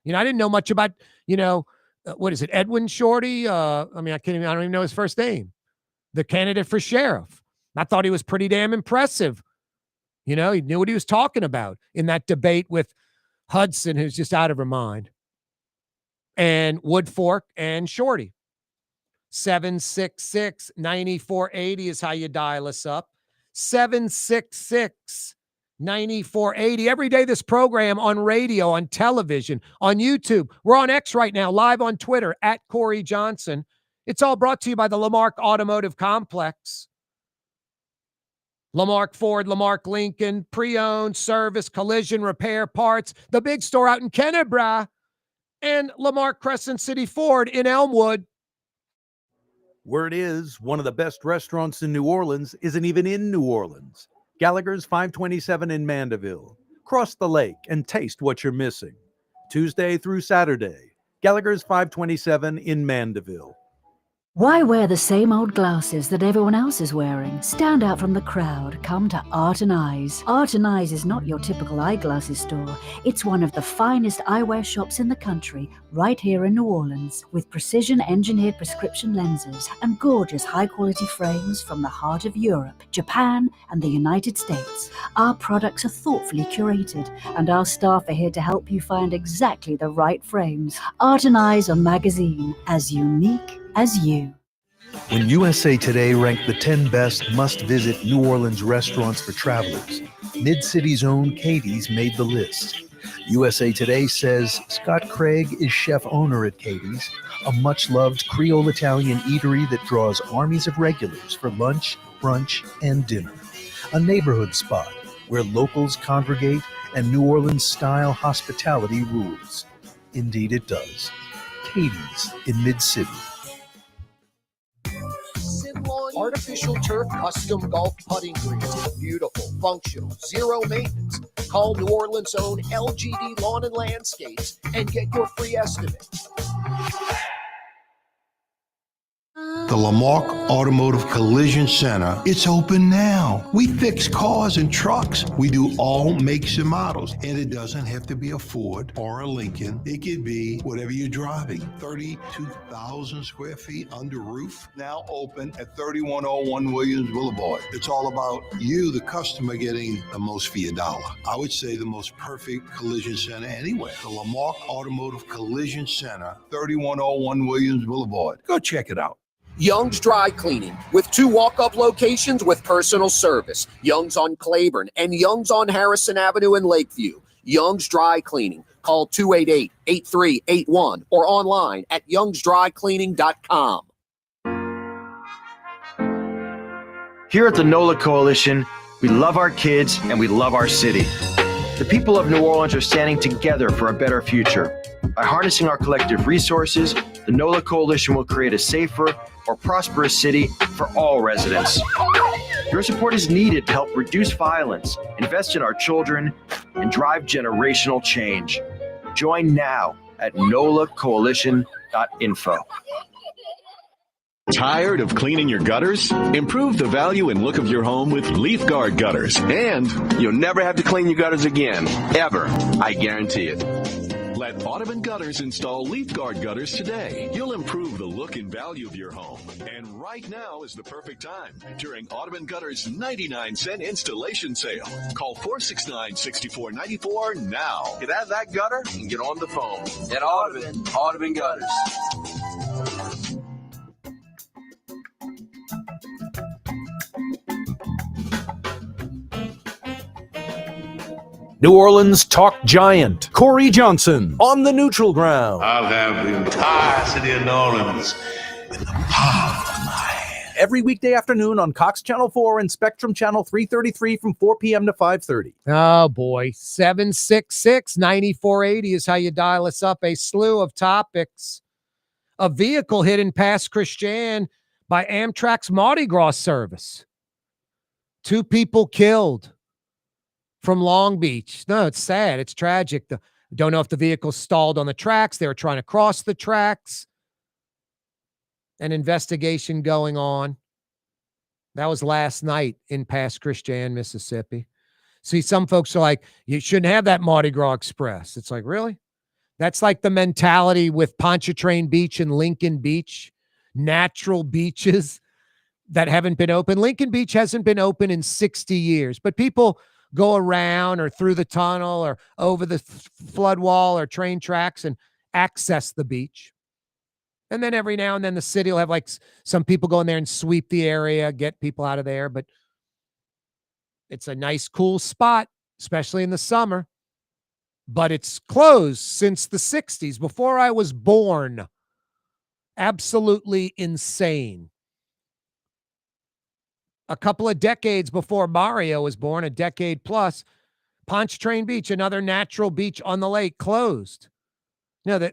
I didn't know much about, what is it, Edwin Shorty? I don't even know his first name. The candidate for sheriff. I thought he was pretty damn impressive. He knew what he was talking about in that debate with Hudson, who's just out of her mind. And Woodfork and Shorty. 766-9480 is how you dial us up. 766-9480. Every day this program on radio, on television, on YouTube. We're on X right now, live on Twitter, at Corey Johnson. It's all brought to you by the Lamarck Automotive Complex. Lamarck Ford, Lamarck Lincoln, pre-owned, service, collision, repair, parts. The big store out in Kennebra. And Lamarck Crescent City Ford in Elmwood. Word is, one of the best restaurants in New Orleans isn't even in New Orleans. Gallagher's 527 in Mandeville. Cross the lake and taste what you're missing. Tuesday through Saturday, Gallagher's 527 in Mandeville. Why wear the same old glasses that everyone else is wearing? Stand out from the crowd. Come to Art and Eyes. Art and Eyes is not your typical eyeglasses store. It's one of the finest eyewear shops in the country, right here in New Orleans, with precision-engineered prescription lenses and gorgeous high-quality frames from the heart of Europe, Japan, and the United States. Our products are thoughtfully curated, and our staff are here to help you find exactly the right frames. Art and Eyes on magazine, as unique as you. When USA Today ranked the 10 best must-visit New Orleans restaurants for travelers, Mid-City's own Katie's made the list. USA Today says Scott Craig is chef-owner at Katie's, a much-loved Creole Italian eatery that draws armies of regulars for lunch, brunch, and dinner. A neighborhood spot where locals congregate and New Orleans-style hospitality rules. Indeed it does. Katie's in Mid-City. Artificial turf custom golf putting greens. Beautiful, functional, zero maintenance. Call New Orleans' own LGD Lawn and Landscapes and get your free estimate. The Lamarck Automotive Collision Center, it's open now. We fix cars and trucks. We do all makes and models. And it doesn't have to be a Ford or a Lincoln. It could be whatever you're driving. 32,000 square feet under roof, now open at 3101 Williams Boulevard. It's all about you, the customer, getting the most for your dollar. I would say the most perfect collision center anywhere. The Lamarck Automotive Collision Center, 3101 Williams Boulevard. Go check it out. Young's Dry Cleaning, with 2 walk-up locations with personal service. Young's on Claiborne and Young's on Harrison Avenue in Lakeview. Young's Dry Cleaning. Call 288-8381 or online at youngsdrycleaning.com. Here at the NOLA Coalition, we love our kids and we love our city. The people of New Orleans are standing together for a better future. By harnessing our collective resources, the NOLA Coalition will create a safer, more prosperous city for all residents. Your support is needed to help reduce violence, invest in our children, and drive generational change. Join now at nolacoalition.info. Tired of cleaning your gutters? Improve the value and look of your home with Leaf Guard gutters, and you'll never have to clean your gutters again, ever. I guarantee it. Let Audubon Gutters install Leaf Guard gutters today. You'll improve the look and value of your home. And right now is the perfect time during Audubon Gutters' 99-cent installation sale. Call 469-6494 now. Get out of that gutter and get on the phone. At Audubon Gutters. New Orleans talk giant Corey Johnson on the neutral ground. I'll have the entire city of New Orleans in the palm of my hand. Every weekday afternoon on Cox Channel 4 and Spectrum Channel 333 from 4 p.m. to 5:30. Oh, boy. 766-9480 is how you dial us up. A slew of topics. A vehicle hit in Pass Christian by Amtrak's Mardi Gras service. 2 people killed. From Long Beach. No, it's sad. It's tragic. Don't know if the vehicle stalled on the tracks. They were trying to cross the tracks. An investigation going on. That was last night in Pass Christian, Mississippi. See, some folks are like, you shouldn't have that Mardi Gras Express. It's like, really? That's like the mentality with Pontchartrain Beach and Lincoln Beach, natural beaches that haven't been open. Lincoln Beach hasn't been open in 60 years, but people go around or through the tunnel or over the flood wall or train tracks and access the beach. And then every now and then the city will have like some people go in there and sweep the area, get people out of there. But it's a nice, cool spot, especially in the summer. But it's closed since the 60s, before I was born. Absolutely insane. A couple of decades before Mario was born, a decade plus, Pontchartrain Beach, another natural beach on the lake, closed. No,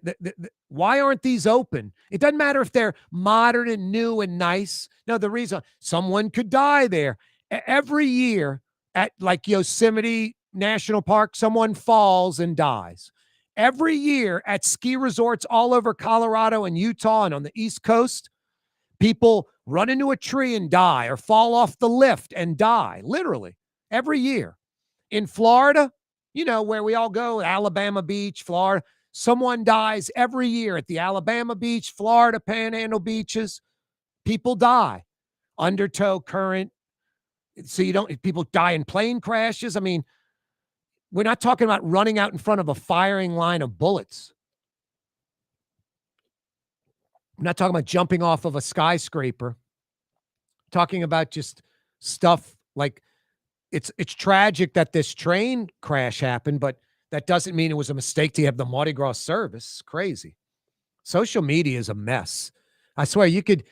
why aren't these open? It doesn't matter if they're modern and new and nice. No, the reason, someone could die there. Every year at like Yosemite National Park, someone falls and dies. Every year at ski resorts all over Colorado and Utah and on the East Coast, People run into a tree and die, or fall off the lift and die, literally, every year. In Florida, where we all go, Alabama Beach, Florida, someone dies every year at the Alabama Beach, Florida Panhandle beaches. People die. Undertow current. So people die in plane crashes. I mean, we're not talking about running out in front of a firing line of bullets. I'm not talking about jumping off of a skyscraper. I'm talking about just stuff like it's tragic that this train crash happened, but that doesn't mean it was a mistake to have the Mardi Gras service. It's crazy. Social media is a mess. I swear you could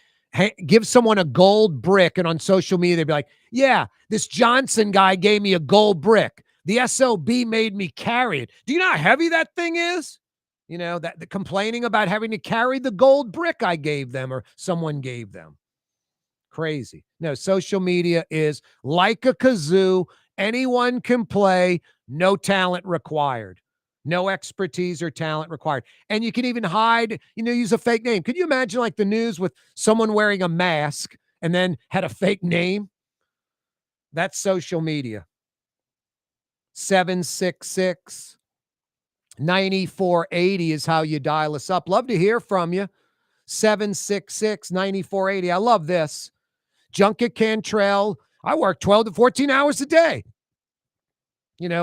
give someone a gold brick, and on social media, they'd be like, yeah, this Johnson guy gave me a gold brick. The SOB made me carry it. Do you know how heavy that thing is? That the complaining about having to carry the gold brick I gave them or someone gave them. Crazy. No, social media is like a kazoo. Anyone can play. No talent required. No expertise or talent required. And you can even hide, use a fake name. Could you imagine like the news with someone wearing a mask and then had a fake name? That's social media. 766-9480 is how you dial us up. Love to hear from you. 766-9480. I love this. Junket Cantrell. I work 12 to 14 hours a day.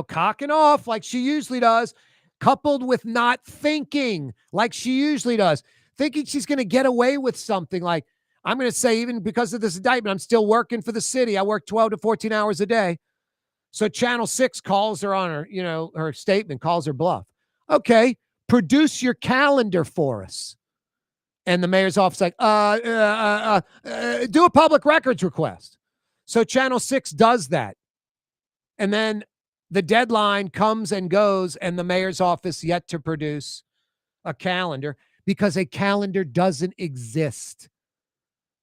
Cocking off like she usually does, coupled with not thinking like she usually does. Thinking she's going to get away with something like, I'm going to say, even because of this indictment, I'm still working for the city. I work 12 to 14 hours a day. So Channel 6 calls her on her, her statement, calls her bluff. Okay, produce your calendar for us. And the mayor's office like, do a public records request. So Channel 6 does that. And then the deadline comes and goes, and the mayor's office yet to produce a calendar because a calendar doesn't exist.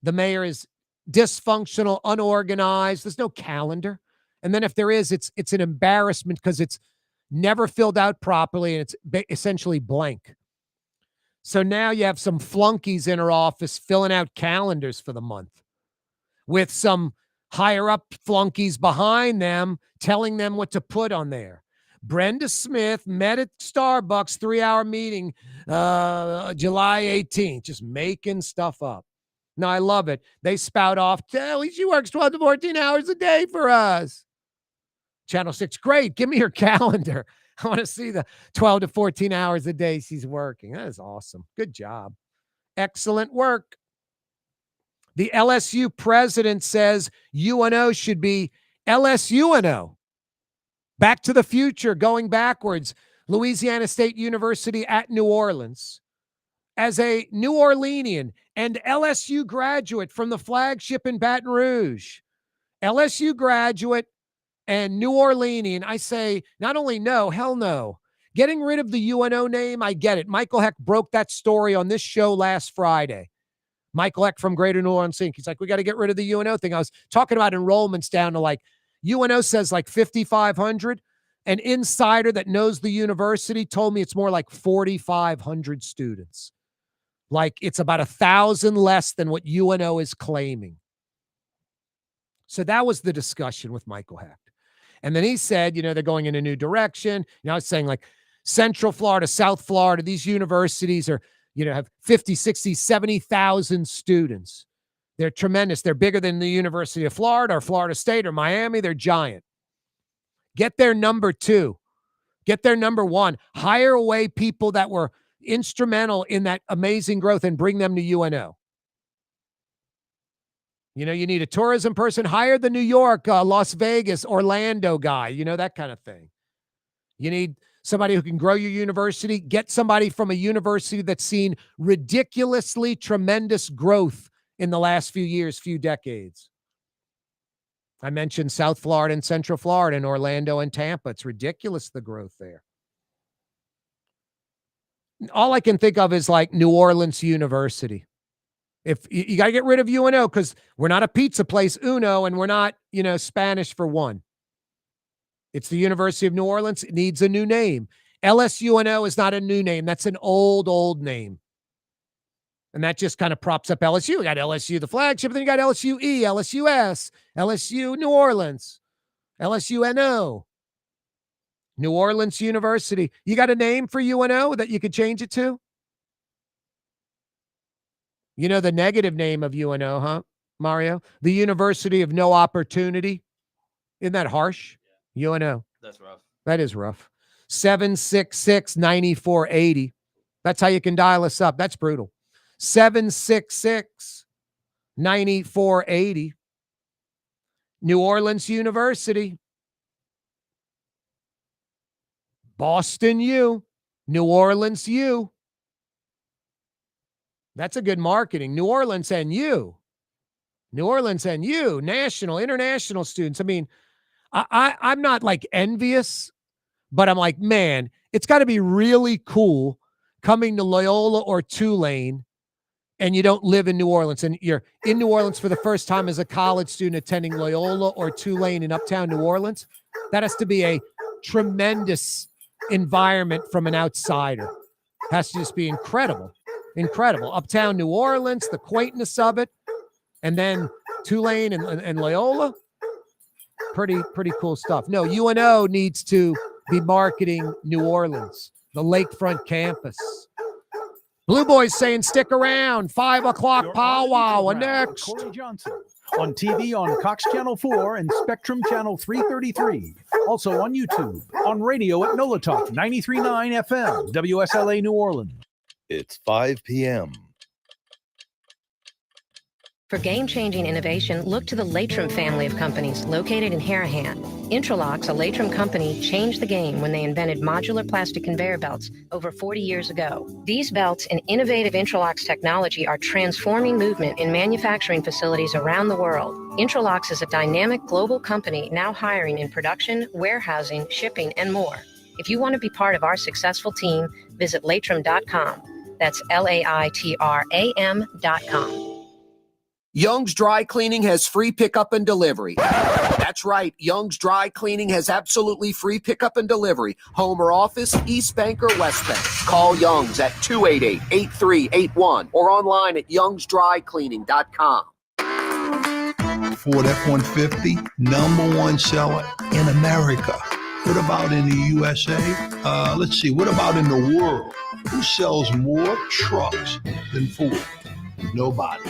The mayor is dysfunctional, unorganized. There's no calendar. And then if there is, it's an embarrassment because it's never filled out properly and it's essentially blank. So now you have some flunkies in her office filling out calendars for the month with some higher up flunkies behind them telling them what to put on there. Brenda Smith met at Starbucks, 3-hour meeting, July 18th, just making stuff up. No, I love it. They spout off, she works 12 to 14 hours a day for us. Channel 6, great. Give me your calendar. I want to see the 12 to 14 hours a day she's working. That is awesome. Good job. Excellent work. The LSU president says UNO should be LSUNO. Back to the future, going backwards. Louisiana State University at New Orleans. As a New Orleanian and LSU graduate from the flagship in Baton Rouge, LSU graduate and New Orleanian, I say not only no, hell no. Getting rid of the UNO name, I get it. Michael Heck broke that story on this show last Friday. Michael Heck from Greater New Orleans Inc. He's like, we got to get rid of the UNO thing. I was talking about enrollments down to like, UNO says like 5,500. An insider that knows the university told me it's more like 4,500 students. Like it's about 1,000 less than what UNO is claiming. So that was the discussion with Michael Heck. And then he said, they're going in a new direction. I was saying like Central Florida, South Florida, these universities are, have 50, 60, 70,000 students. They're tremendous. They're bigger than the University of Florida or Florida State or Miami. They're giant. Get their number 2. Get their number 1. Hire away people that were instrumental in that amazing growth and bring them to UNO. You need a tourism person, hire the New York, Las Vegas, Orlando guy, that kind of thing. You need somebody who can grow your university. Get somebody from a university that's seen ridiculously tremendous growth in the last few years, few decades. I mentioned South Florida and Central Florida and Orlando and Tampa. It's ridiculous, the growth there. All I can think of is like New Orleans University. If you got to get rid of UNO because we're not a pizza place, Uno, and we're not, Spanish for one. It's the University of New Orleans. It needs a new name. LSUNO is not a new name. That's an old name. And that just kind of props up LSU. You got LSU, the flagship, then you got LSU E, LSU S, LSU New Orleans, LSU NO, New Orleans University. You got a name for UNO that you could change it to? You know the negative name of UNO, huh, Mario? The University of No Opportunity. Isn't that harsh? UNO. That's rough. That is rough. 766-9480. That's how you can dial us up. That's brutal. 766-9480. New Orleans University. Boston U. New Orleans U. That's a good marketing. New Orleans and you. New Orleans and you. National, international students. I mean, I'm not like envious, but I'm like, man, it's got to be really cool coming to Loyola or Tulane and you don't live in New Orleans and you're in New Orleans for the first time as a college student attending Loyola or Tulane in uptown New Orleans. That has to be a tremendous environment from an outsider. Has to just be incredible. Incredible. Uptown New Orleans, the quaintness of it, and then Tulane and Loyola. Pretty cool stuff. No, UNO needs to be marketing New Orleans, the lakefront campus. Blue Boys saying stick around. 5 o'clock powwow. Next. Corey Johnson. On TV on Cox Channel 4 and Spectrum Channel 333. Also on YouTube. On radio at NOLA Talk 93.9 FM. WSLA New Orleans. It's 5 p.m. For game-changing innovation, look to the Latrim family of companies located in Harahan. Intralox, a Latrim company, changed the game when they invented modular plastic conveyor belts over 40 years ago. These belts and innovative Intralox technology are transforming movement in manufacturing facilities around the world. Intralox is a dynamic global company now hiring in production, warehousing, shipping, and more. If you want to be part of our successful team, visit Latrim.com. That's LAITRAM.com. Young's Dry Cleaning has free pickup and delivery. That's right. Young's Dry Cleaning has absolutely free pickup and delivery. Home or office, East Bank or West Bank. Call Young's at 288-8381 or online at youngsdrycleaning.com. Ford F-150, #1 seller in America. What about in the USA? Let's see. What about in the world? Who sells more trucks than Ford? Nobody.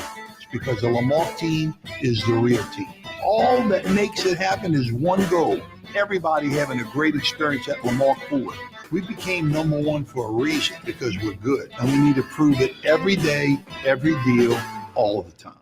Because the Lamarck team is the real team. All that makes it happen is one goal. Everybody having a great experience at Lamarck Ford. We became #1 for a reason, because we're good. And we need to prove it every day, every deal, all the time.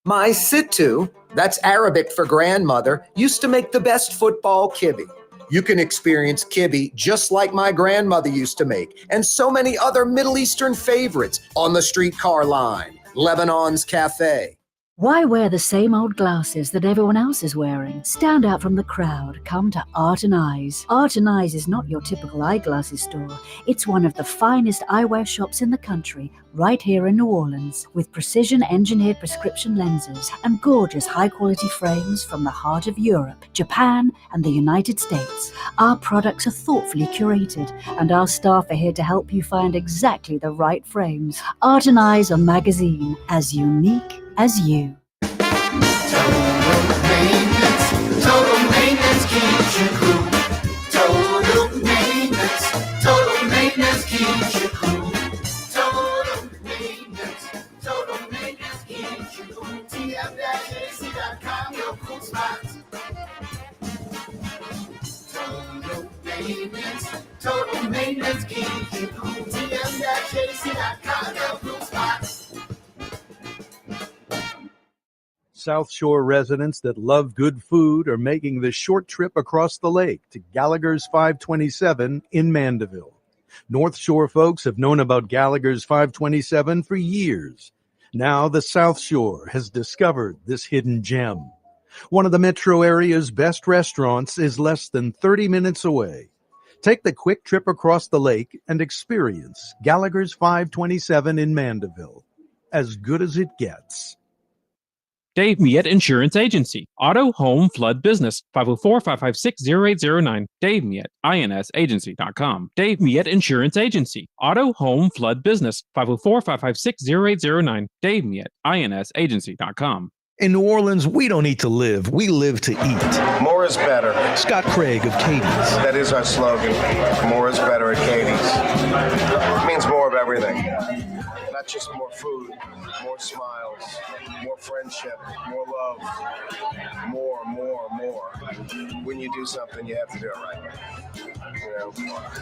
My Sittu, that's Arabic for grandmother, used to make the best football kibbe. You can experience kibbe just like my grandmother used to make, and so many other Middle Eastern favorites on the streetcar line. Lebanon's Cafe. Why wear the same old glasses that everyone else is wearing? Stand out from the crowd. Come to Art and Eyes. Art and Eyes is not your typical eyeglasses store. It's one of the finest eyewear shops in the country, right here in New Orleans, with precision-engineered prescription lenses and gorgeous high-quality frames from the heart of Europe, Japan, and the United States. Our products are thoughtfully curated, and our staff are here to help you find exactly the right frames. Art and Eyes on magazine, as unique as you. Total maintenance keeps you cool. Total maintenance keeps you cool. Total maintenance keeps you cool. TM-AC.com, your cool spots. Total maintenance keeps you cool. TM-AC.com, your cool spots. South Shore residents that love good food are making the short trip across the lake to Gallagher's 527 in Mandeville. North Shore folks have known about Gallagher's 527 for years. Now the South Shore has discovered this hidden gem. One of the metro area's best restaurants is less than 30 minutes away. Take the quick trip across the lake and experience Gallagher's 527 in Mandeville. As good as it gets. Dave Miette Insurance Agency. Auto, home, flood, business. 504-556-0809. Dave Miette, INSagency.com. Dave Miette Insurance Agency. Auto, home, flood, business. 504-556-0809. Dave Miette, INSagency.com. In New Orleans, we don't eat to live. We live to eat. More is better. Scott Craig of Katie's. That is our slogan. More is better at Katie's. It means more of everything. Not just more food, more smiles, more friendship, more love, more. When you do something, you have to do it right. You know,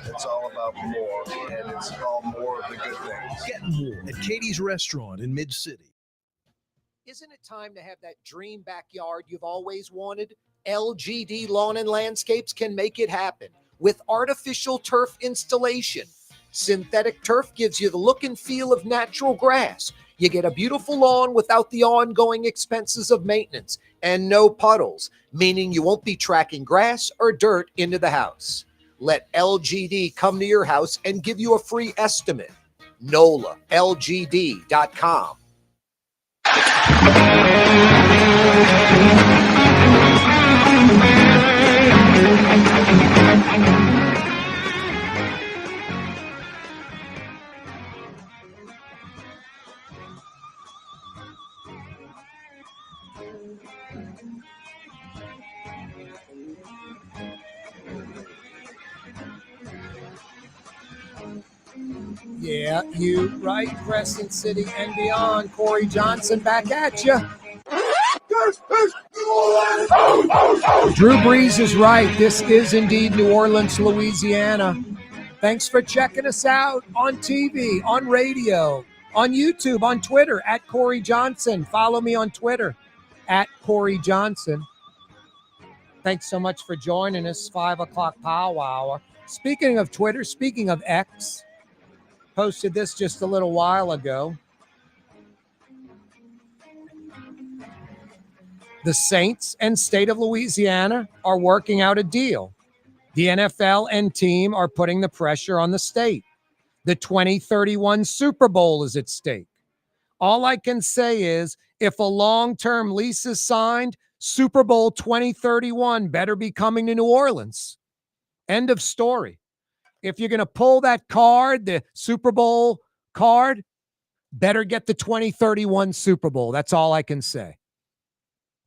it's all about more, and it's all more of the good things. Get more at Katie's Restaurant in Mid-City. Isn't it time to have that dream backyard you've always wanted? LGD Lawn and Landscapes can make it happen with artificial turf installation. Synthetic turf gives you the look and feel of natural grass. You get a beautiful lawn without the ongoing expenses of maintenance and no puddles, meaning you won't be tracking grass or dirt into the house. Let LGD come to your house and give you a free estimate. NOLALGD.com. Yeah, you right, Crescent City and beyond. Corey Johnson back at you. Drew Brees is right. This is indeed New Orleans, Louisiana. Thanks for checking us out on TV, on radio, on YouTube, on Twitter, at Corey Johnson. Follow me on Twitter, at Corey Johnson. Thanks so much for joining us, 5 o'clock Pow Hour. Speaking of Twitter, speaking of X, posted this just a little while ago. The Saints and state of Louisiana are working out a deal. The NFL and team are putting the pressure on the state. The 2031 Super Bowl is at stake. All I can say is if a long-term lease is signed, Super Bowl 2031 better be coming to New Orleans. End of story. If you're going to pull that card, the Super Bowl card, better get the 2031 Super Bowl. That's all I can say.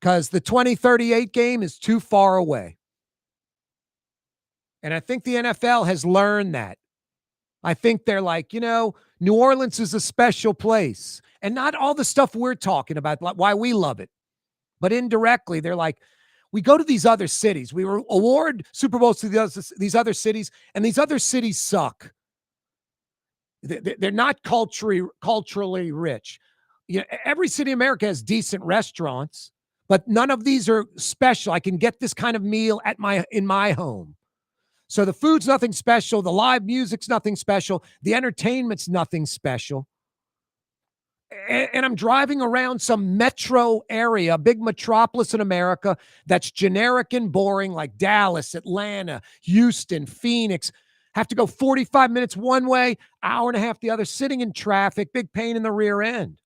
Because the 2038 game is too far away. And I think the NFL has learned that. I think they're like, New Orleans is a special place. And not all the stuff we're talking about, like why we love it. But indirectly, they're like, we go to these other cities. We award Super Bowls to these other cities, and these other cities suck. They're not culturally rich. Every city in America has decent restaurants, but none of these are special. I can get this kind of meal in my home. So the food's nothing special. The live music's nothing special. The entertainment's nothing special. And I'm driving around some metro area, a big metropolis in America that's generic and boring, like Dallas, Atlanta, Houston, Phoenix. Have to go 45 minutes one way, hour and a half the other, sitting in traffic, big pain in the rear end.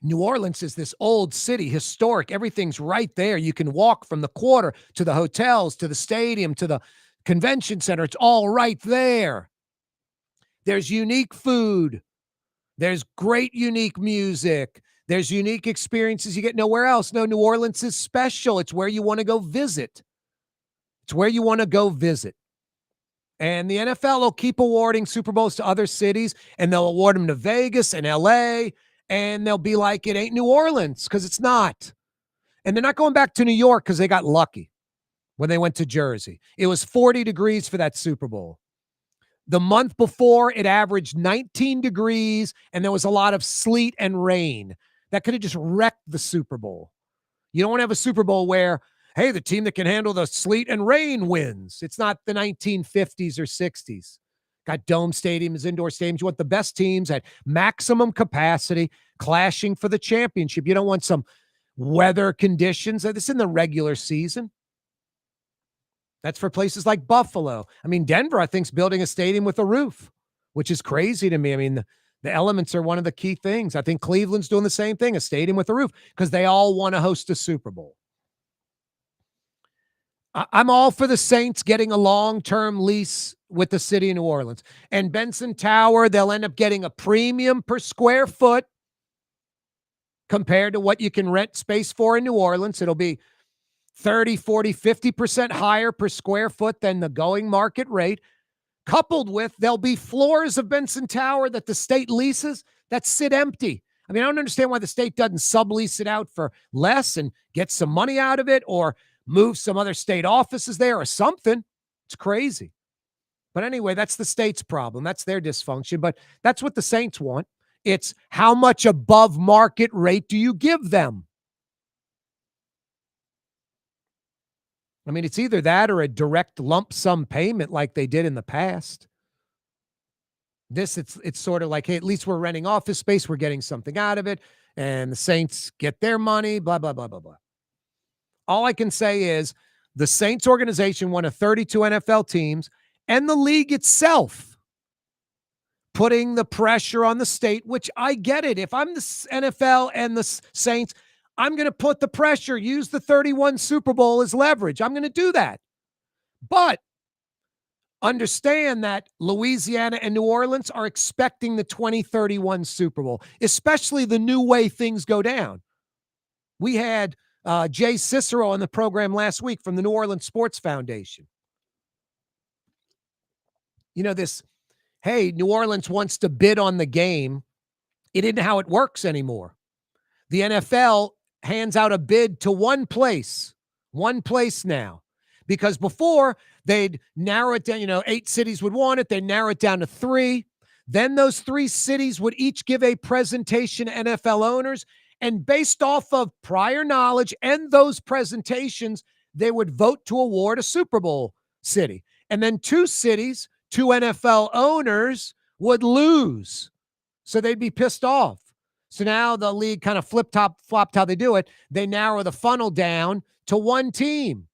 New Orleans is this old city, historic. Everything's right there. You can walk from the quarter to the hotels, to the stadium, to the convention center. It's all right there. There's unique food. There's great unique music. There's unique experiences you get nowhere else. No, New Orleans is special. It's where you want to go visit. It's where you want to go visit. And the NFL will keep awarding Super Bowls to other cities, and they'll award them to Vegas and LA, and they'll be like, it ain't New Orleans, because it's not. And they're not going back to New York because they got lucky when they went to Jersey. It was 40 degrees for that Super Bowl. The month before, it averaged 19 degrees, and there was a lot of sleet and rain. That could have just wrecked the Super Bowl. You don't want to have a Super Bowl where, hey, the team that can handle the sleet and rain wins. It's not the 1950s or 60s. Got dome stadiums, indoor stadiums. You want the best teams at maximum capacity clashing for the championship. You don't want some weather conditions. This is in the regular season. That's for places like Buffalo. I mean, Denver, I think, is building a stadium with a roof, which is crazy to me. I mean, The elements are one of the key things. I think Cleveland's doing the same thing, a stadium with a roof, because they all want to host a Super Bowl. I'm all for the Saints getting a long-term lease with the city of New Orleans. And Benson Tower, they'll end up getting a premium per square foot compared to what you can rent space for in New Orleans. It'll be 30, 40, 50% higher per square foot than the going market rate. Coupled with, there'll be floors of Benson Tower that the state leases that sit empty. I mean, I don't understand why the state doesn't sublease it out for less and get some money out of it, or move some other state offices there or something. It's crazy. But anyway, that's the state's problem. That's their dysfunction. But that's what the Saints want. It's how much above market rate do you give them? I mean, it's either that or a direct lump sum payment like they did in the past. This, it's sort of like, hey, at least we're renting office space. We're getting something out of it. And the Saints get their money, blah, blah, blah, blah, blah. All I can say is the Saints organization, one of 32 NFL teams, and the league itself putting the pressure on the state, which I get it. If I'm the NFL and the Saints, I'm going to put the pressure, use the 31 Super Bowl as leverage. I'm going to do that. But understand that Louisiana and New Orleans are expecting the 2031 Super Bowl, especially the new way things go down. We had Jay Cicero on the program last week from the New Orleans Sports Foundation. You know, this, hey, New Orleans wants to bid on the game. It isn't how it works anymore. The NFL hands out a bid to one place now. Because before, they'd narrow it down, 8 cities would want it. They'd narrow it down to 3. Then those 3 cities would each give a presentation to NFL owners. And based off of prior knowledge and those presentations, they would vote to award a Super Bowl city. And then 2 cities, 2 NFL owners would lose. So they'd be pissed off. So now the league kind of flopped how they do it. They narrow the funnel down to 1 team.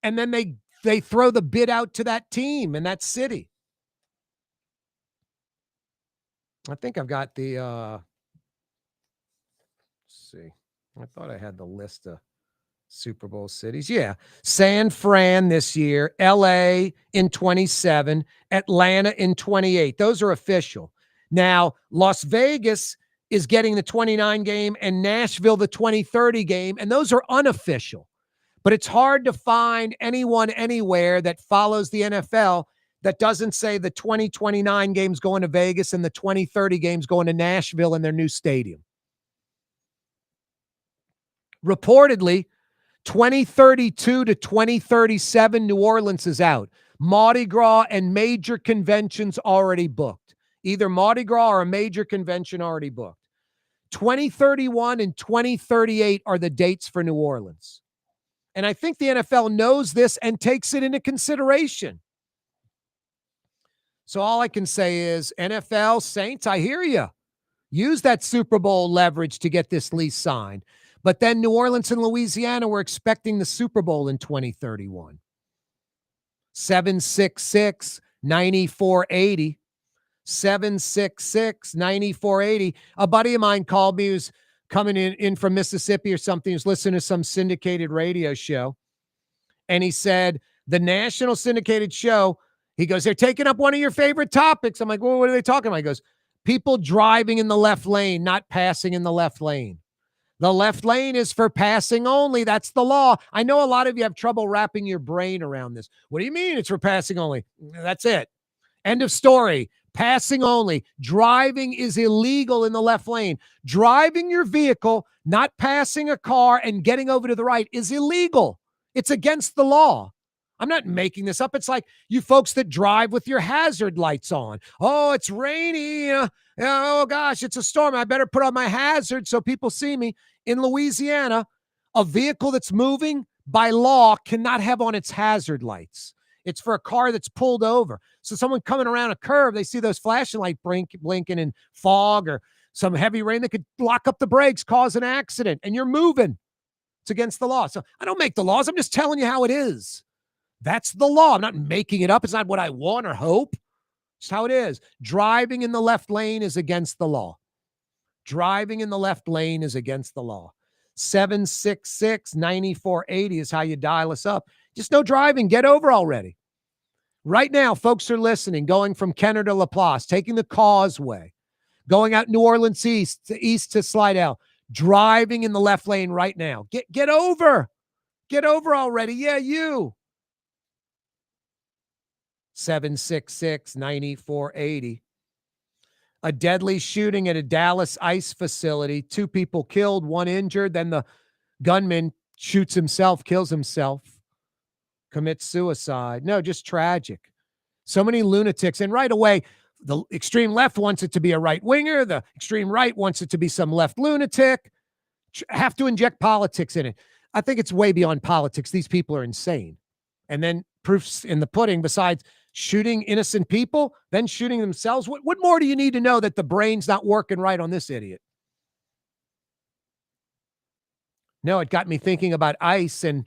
And then they throw the bid out to that team in that city. I think I've got the, let's see. I thought I had the list of Super Bowl cities. Yeah. San Fran this year, LA in 27, Atlanta in 28. Those are official. Now, Las Vegas is getting the 29 game and Nashville the 2030 game, and those are unofficial. But it's hard to find anyone anywhere that follows the NFL that doesn't say the 2029 game's going to Vegas and the 2030 game's going to Nashville in their new stadium. Reportedly, 2032 to 2037, New Orleans is out. Mardi Gras and major conventions already booked. Either Mardi Gras or a major convention already booked. 2031 and 2038 are the dates for New Orleans. And I think the NFL knows this and takes it into consideration. So all I can say is, NFL, Saints, I hear you. Use that Super Bowl leverage to get this lease signed. But then New Orleans and Louisiana were expecting the Super Bowl in 2031. 766-9480. 766-9480. A buddy of mine called me who's coming in from Mississippi or something, who's listening to some syndicated radio show. And he said, the national syndicated show, he goes, they're taking up one of your favorite topics. I'm like, well, what are they talking about? He goes, people driving in the left lane, not passing in the left lane. The left lane is for passing only. That's the law. I know a lot of you have trouble wrapping your brain around this. What do you mean it's for passing only? That's it. End of story. Passing only. Driving is illegal in the left lane. Driving your vehicle, not passing a car and getting over to the right is illegal. It's against the law. I'm not making this up. It's like you folks that drive with your hazard lights on. Oh, it's rainy. Oh, gosh, it's a storm. I better put on my hazard so people see me. In Louisiana, a vehicle that's moving by law cannot have on its hazard lights. It's for a car that's pulled over. So someone coming around a curve, they see those flashing light blinking in fog or some heavy rain that could lock up the brakes, cause an accident, and you're moving. It's against the law. So I don't make the laws. I'm just telling you how it is. That's the law. I'm not making it up. It's not what I want or hope. It's It's how it is. Driving in the left lane is against the law. Driving in the left lane is against the law. 766-9480 is how you dial us up. Just no driving. Get over already. Right now, folks are listening, going from Kenner to Laplace, taking the Causeway, going out New Orleans east to Slidell, driving in the left lane right now. Get over. Get over already. Yeah, you. 766-9480. A deadly shooting at a Dallas ICE facility. 2 people killed, 1 injured. Then the gunman shoots himself, kills himself, commits suicide. No, just tragic. So many lunatics. And right away, the extreme left wants it to be a right-winger. The extreme right wants it to be some left lunatic. Have to inject politics in it. I think it's way beyond politics. These people are insane. And then proofs in the pudding, besides shooting innocent people, then shooting themselves. What more do you need to know that the brain's not working right on this idiot? No, it got me thinking about ICE and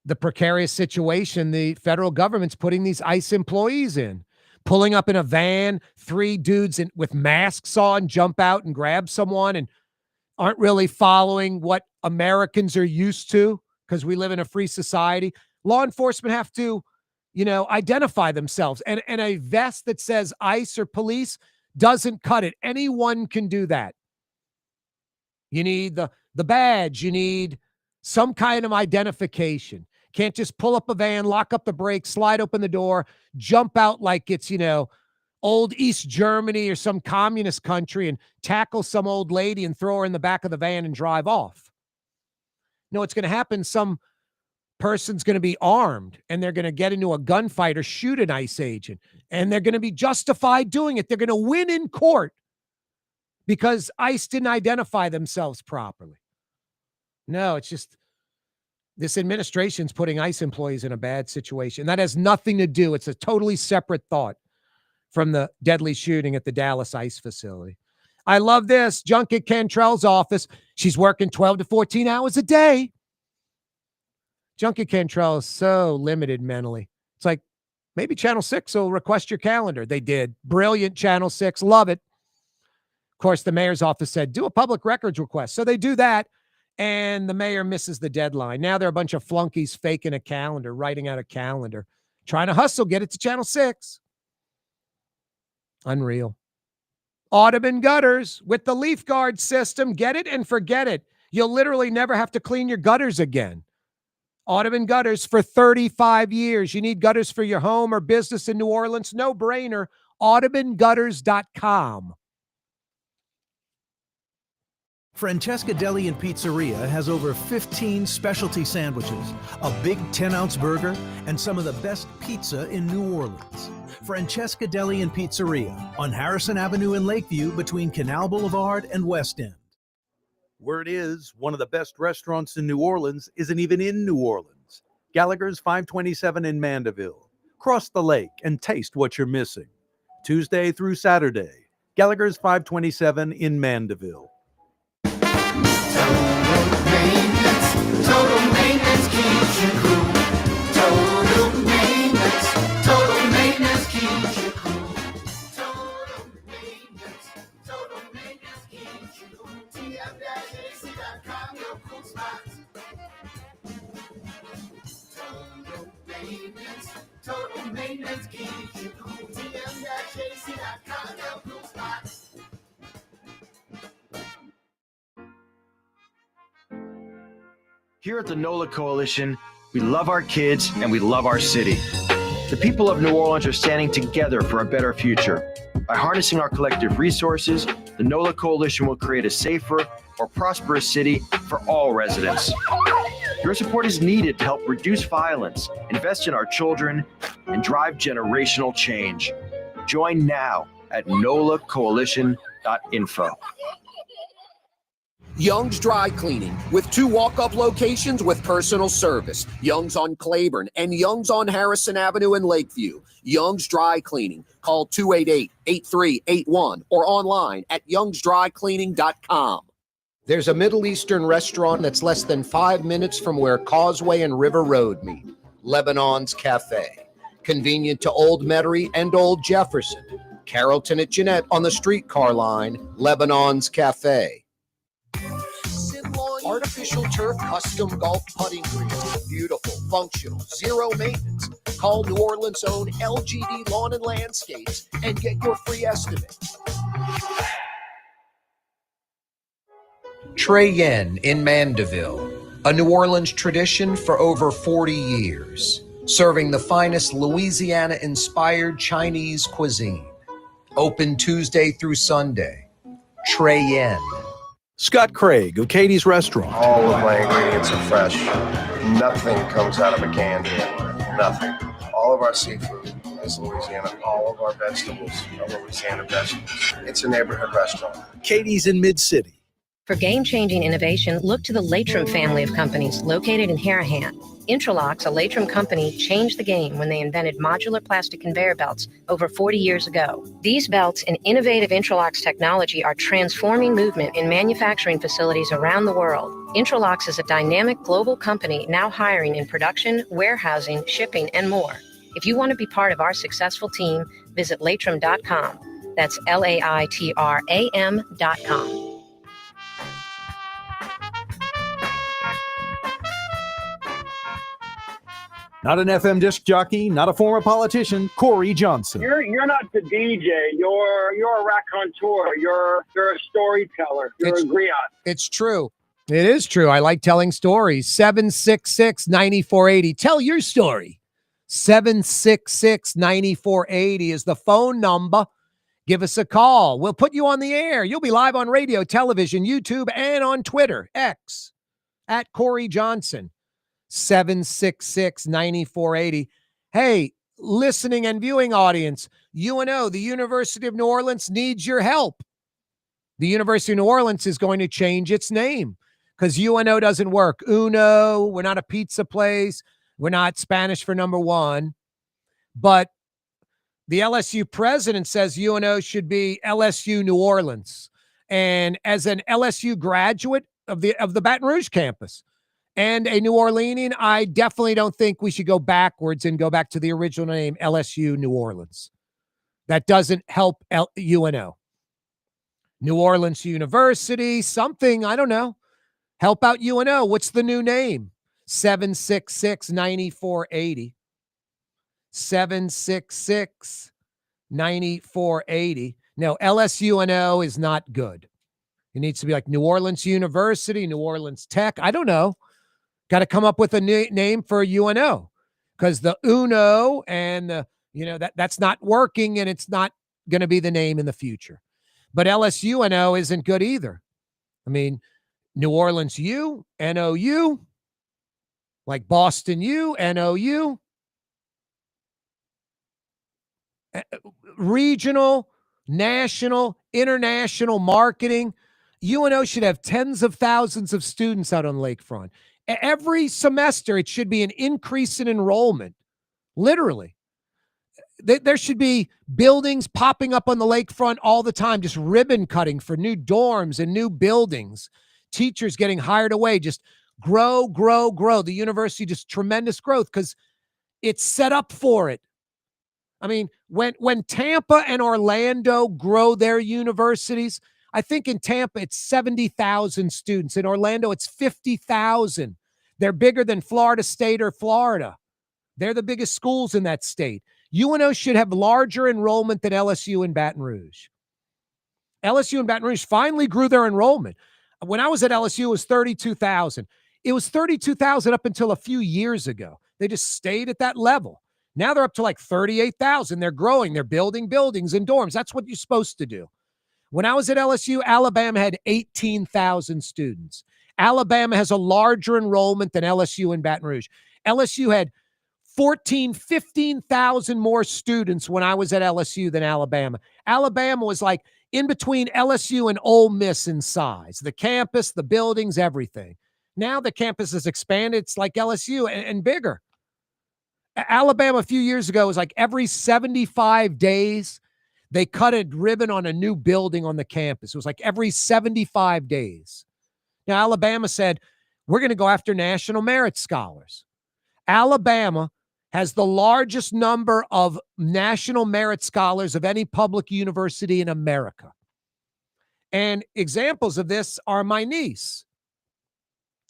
the precarious situation the federal government's putting these ICE employees in. Pulling up in a van, 3 dudes with masks on jump out and grab someone and aren't really following what Americans are used to because we live in a free society. Law enforcement have to, identify themselves. And a vest that says ICE or police doesn't cut it. Anyone can do that. You need the badge. You need some kind of identification. Can't just pull up a van, lock up the brakes, slide open the door, jump out like it's, old East Germany or some communist country and tackle some old lady and throw her in the back of the van and drive off. No, what's going to happen, some person's going to be armed and they're going to get into a gunfight or shoot an ICE agent, and they're going to be justified doing it. They're going to win in court because ICE didn't identify themselves properly. No, it's just this administration's putting ICE employees in a bad situation. That has nothing to do. It's a totally separate thought from the deadly shooting at the Dallas ICE facility. I love this. Junket Cantrell's office. She's working 12 to 14 hours a day. Junket Cantrell is so limited mentally. It's like, maybe Channel 6 will request your calendar. They did. Brilliant, Channel 6. Love it. Of course, the mayor's office said, do a public records request. So they do that, and the mayor misses the deadline. Now there are a bunch of flunkies faking a calendar, writing out a calendar, trying to hustle, get it to Channel 6. Unreal. Audubon gutters with the Leaf Guard system. Get it and forget it. You'll literally never have to clean your gutters again. Audubon gutters for 35 years. You need gutters for your home or business in New Orleans? No brainer. AudubonGutters.com. Francesca Deli and Pizzeria has over 15 specialty sandwiches, a big 10-ounce burger, and some of the best pizza in New Orleans. Francesca Deli and Pizzeria on Harrison Avenue in Lakeview between Canal Boulevard and West End. Word is, one of the best restaurants in New Orleans isn't even in New Orleans. Gallagher's 527 in Mandeville. Cross the lake and taste what you're missing. Tuesday through Saturday, Gallagher's 527 in Mandeville. Total maintenance keeps you cool. Total maintenance keeps you cool. Total maintenance keeps you cool. TM-AC.com, your cool spots. Total maintenance keeps you cool. TM-AC.com, your cool spots. Here at the NOLA Coalition, we love our kids and we love our city. The people of New Orleans are standing together for a better future. By harnessing our collective resources, the NOLA Coalition will create a safer, more prosperous city for all residents. Your support is needed to help reduce violence, invest in our children, and drive generational change. Join now at nolacoalition.info. Young's Dry Cleaning, with 2 walk-up locations with personal service. Young's on Claiborne and Young's on Harrison Avenue in Lakeview. Young's Dry Cleaning. Call 288-8381 or online at youngsdrycleaning.com. There's a Middle Eastern restaurant that's less than 5 minutes from where Causeway and River Road meet. Lebanon's Cafe. Convenient to Old Metairie and Old Jefferson. Carrollton at Jeanette on the streetcar line. Lebanon's Cafe. Artificial turf custom golf putting greens. Beautiful, functional, zero maintenance. Call New Orleans' own LGD Lawn and Landscapes and get your free estimate. Trey Yen in Mandeville, a New Orleans tradition for over 40 years, serving the finest Louisiana-inspired Chinese cuisine. Open Tuesday through Sunday. Trey Yen. Scott Craig of Katie's Restaurant. All of my ingredients are fresh. Nothing comes out of a can here. Nothing. All of our seafood is Louisiana. All of our vegetables are Louisiana vegetables. It's a neighborhood restaurant. Katie's in Mid-City. For game-changing innovation, look to the Latrim family of companies located in Harahan. Intralocks, a Latrim company, changed the game when they invented modular plastic conveyor belts over 40 years ago. These belts and innovative Intralocks technology are transforming movement in manufacturing facilities around the world. Intralocks is a dynamic global company now hiring in production, warehousing, shipping, and more. If you want to be part of our successful team, visit latrim.com. That's LAITRAM.com. Not an FM disc jockey, not a former politician, Corey Johnson. You're not the DJ. You're a raconteur. You're a storyteller. You're a griot. It's true. It is true. I like telling stories. 766-9480. Tell your story. 766-9480 is the phone number. Give us a call. We'll put you on the air. You'll be live on radio, television, YouTube, and on Twitter, X, at Corey Johnson. 766-9480. Hey, listening and viewing audience, UNO, the University of New Orleans, needs your help. The University of New Orleans is going to change its name because UNO doesn't work. Uno, we're not a pizza place. We're not Spanish for number one. But the LSU president says UNO should be LSU New Orleans. And as an LSU graduate of the Baton Rouge campus, and a New Orleanian, I definitely don't think we should go backwards and go back to the original name, LSU New Orleans. That doesn't help UNO. New Orleans University, something, I don't know. Help out UNO. What's the new name? 766-9480. 766-9480. No, LSUNO is not good. It needs to be like New Orleans University, New Orleans Tech. I don't know. Got to come up with a name for UNO because the Uno and that's not working and it's not going to be the name in the future. But LSUNO isn't good either. I mean, New Orleans U, NOU, like Boston U, NOU. Regional, national, international marketing. UNO should have tens of thousands of students out on lakefront. Every semester, it should be an increase in enrollment. Literally. There should be buildings popping up on the lakefront all the time, just ribbon cutting for new dorms and new buildings. Teachers getting hired away, just grow, grow, grow. The university, just tremendous growth because it's set up for it. I mean, when Tampa and Orlando grow their universities, I think in Tampa, it's 70,000 students. In Orlando, it's 50,000. They're bigger than Florida State or Florida. They're the biggest schools in that state. UNO should have larger enrollment than LSU and Baton Rouge. LSU and Baton Rouge finally grew their enrollment. When I was at LSU, it was 32,000. It was 32,000 up until a few years ago. They just stayed at that level. Now they're up to like 38,000. They're growing. They're building buildings and dorms. That's what you're supposed to do. When I was at LSU, Alabama had 18,000 students. Alabama has a larger enrollment than LSU and Baton Rouge. LSU had 15,000 more students when I was at LSU than Alabama. Alabama was like in between LSU and Ole Miss in size. The campus, the buildings, everything. Now the campus has expanded. It's like LSU and bigger. Alabama a few years ago was like every 75 days, they cut a ribbon on a new building on the campus. It was like every 75 days. Now, Alabama said, we're going to go after national merit scholars. Alabama has the largest number of national merit scholars of any public university in America. And examples of this are my niece.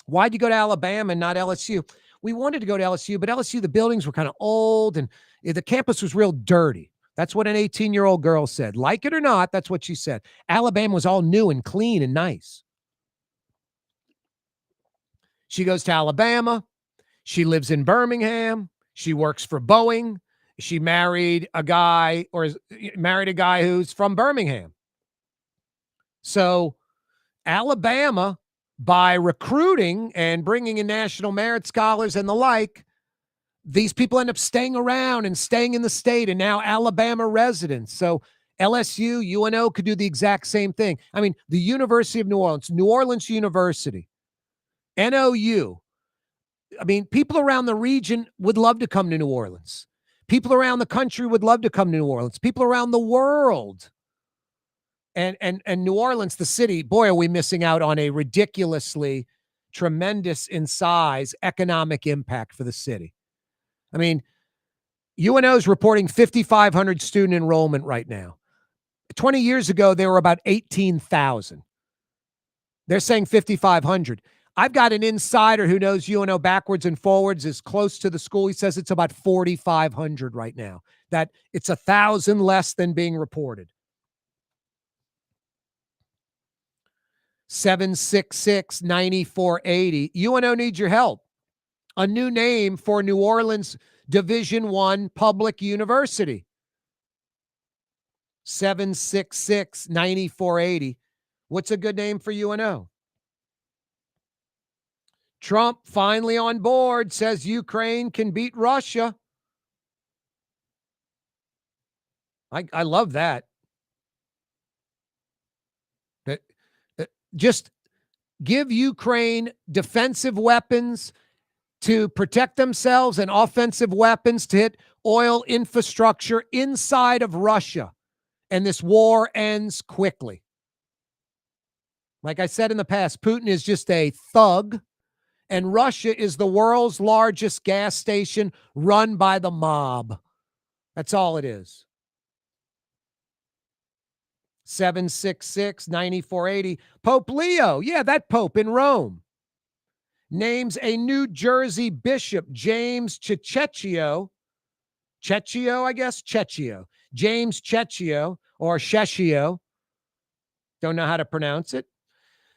Why'd you go to Alabama and not LSU? We wanted to go to LSU, but LSU, the buildings were kind of old and the campus was real dirty. That's what an 18-year-old girl said. Like it or not, that's what she said. Alabama was all new and clean and nice. She goes to Alabama. She lives in Birmingham. She works for Boeing. She married a guy who's from Birmingham. So Alabama, by recruiting and bringing in national merit scholars and the like, these people end up staying around and staying in the state and now Alabama residents. So LSU, UNO could do the exact same thing. I mean, the University of New Orleans University, NOU. I mean, people around the region would love to come to New Orleans. People around the country would love to come to New Orleans. People around the world. And New Orleans, the city, boy, are we missing out on a ridiculously tremendous in size economic impact for the city. I mean, UNO is reporting 5,500 student enrollment right now. 20 years ago, there were about 18,000. They're saying 5,500. I've got an insider who knows UNO backwards and forwards, is close to the school. He says it's about 4,500 right now, that it's 1,000 less than being reported. 766-9480. UNO needs your help. A new name for New Orleans Division I public university. 766-9480. What's a good name for UNO? Trump finally on board, says Ukraine can beat Russia. I love that. Just give Ukraine defensive weapons to protect themselves and offensive weapons to hit oil infrastructure inside of Russia. And this war ends quickly. Like I said in the past, Putin is just a thug, and Russia is the world's largest gas station run by the mob. That's all it is. 766-9480. Pope Leo, yeah, that Pope in Rome, names a New Jersey bishop, James Cecchio. Cecchio, I guess? Cecchio. James Cecchio, or Cecchio. Don't know how to pronounce it.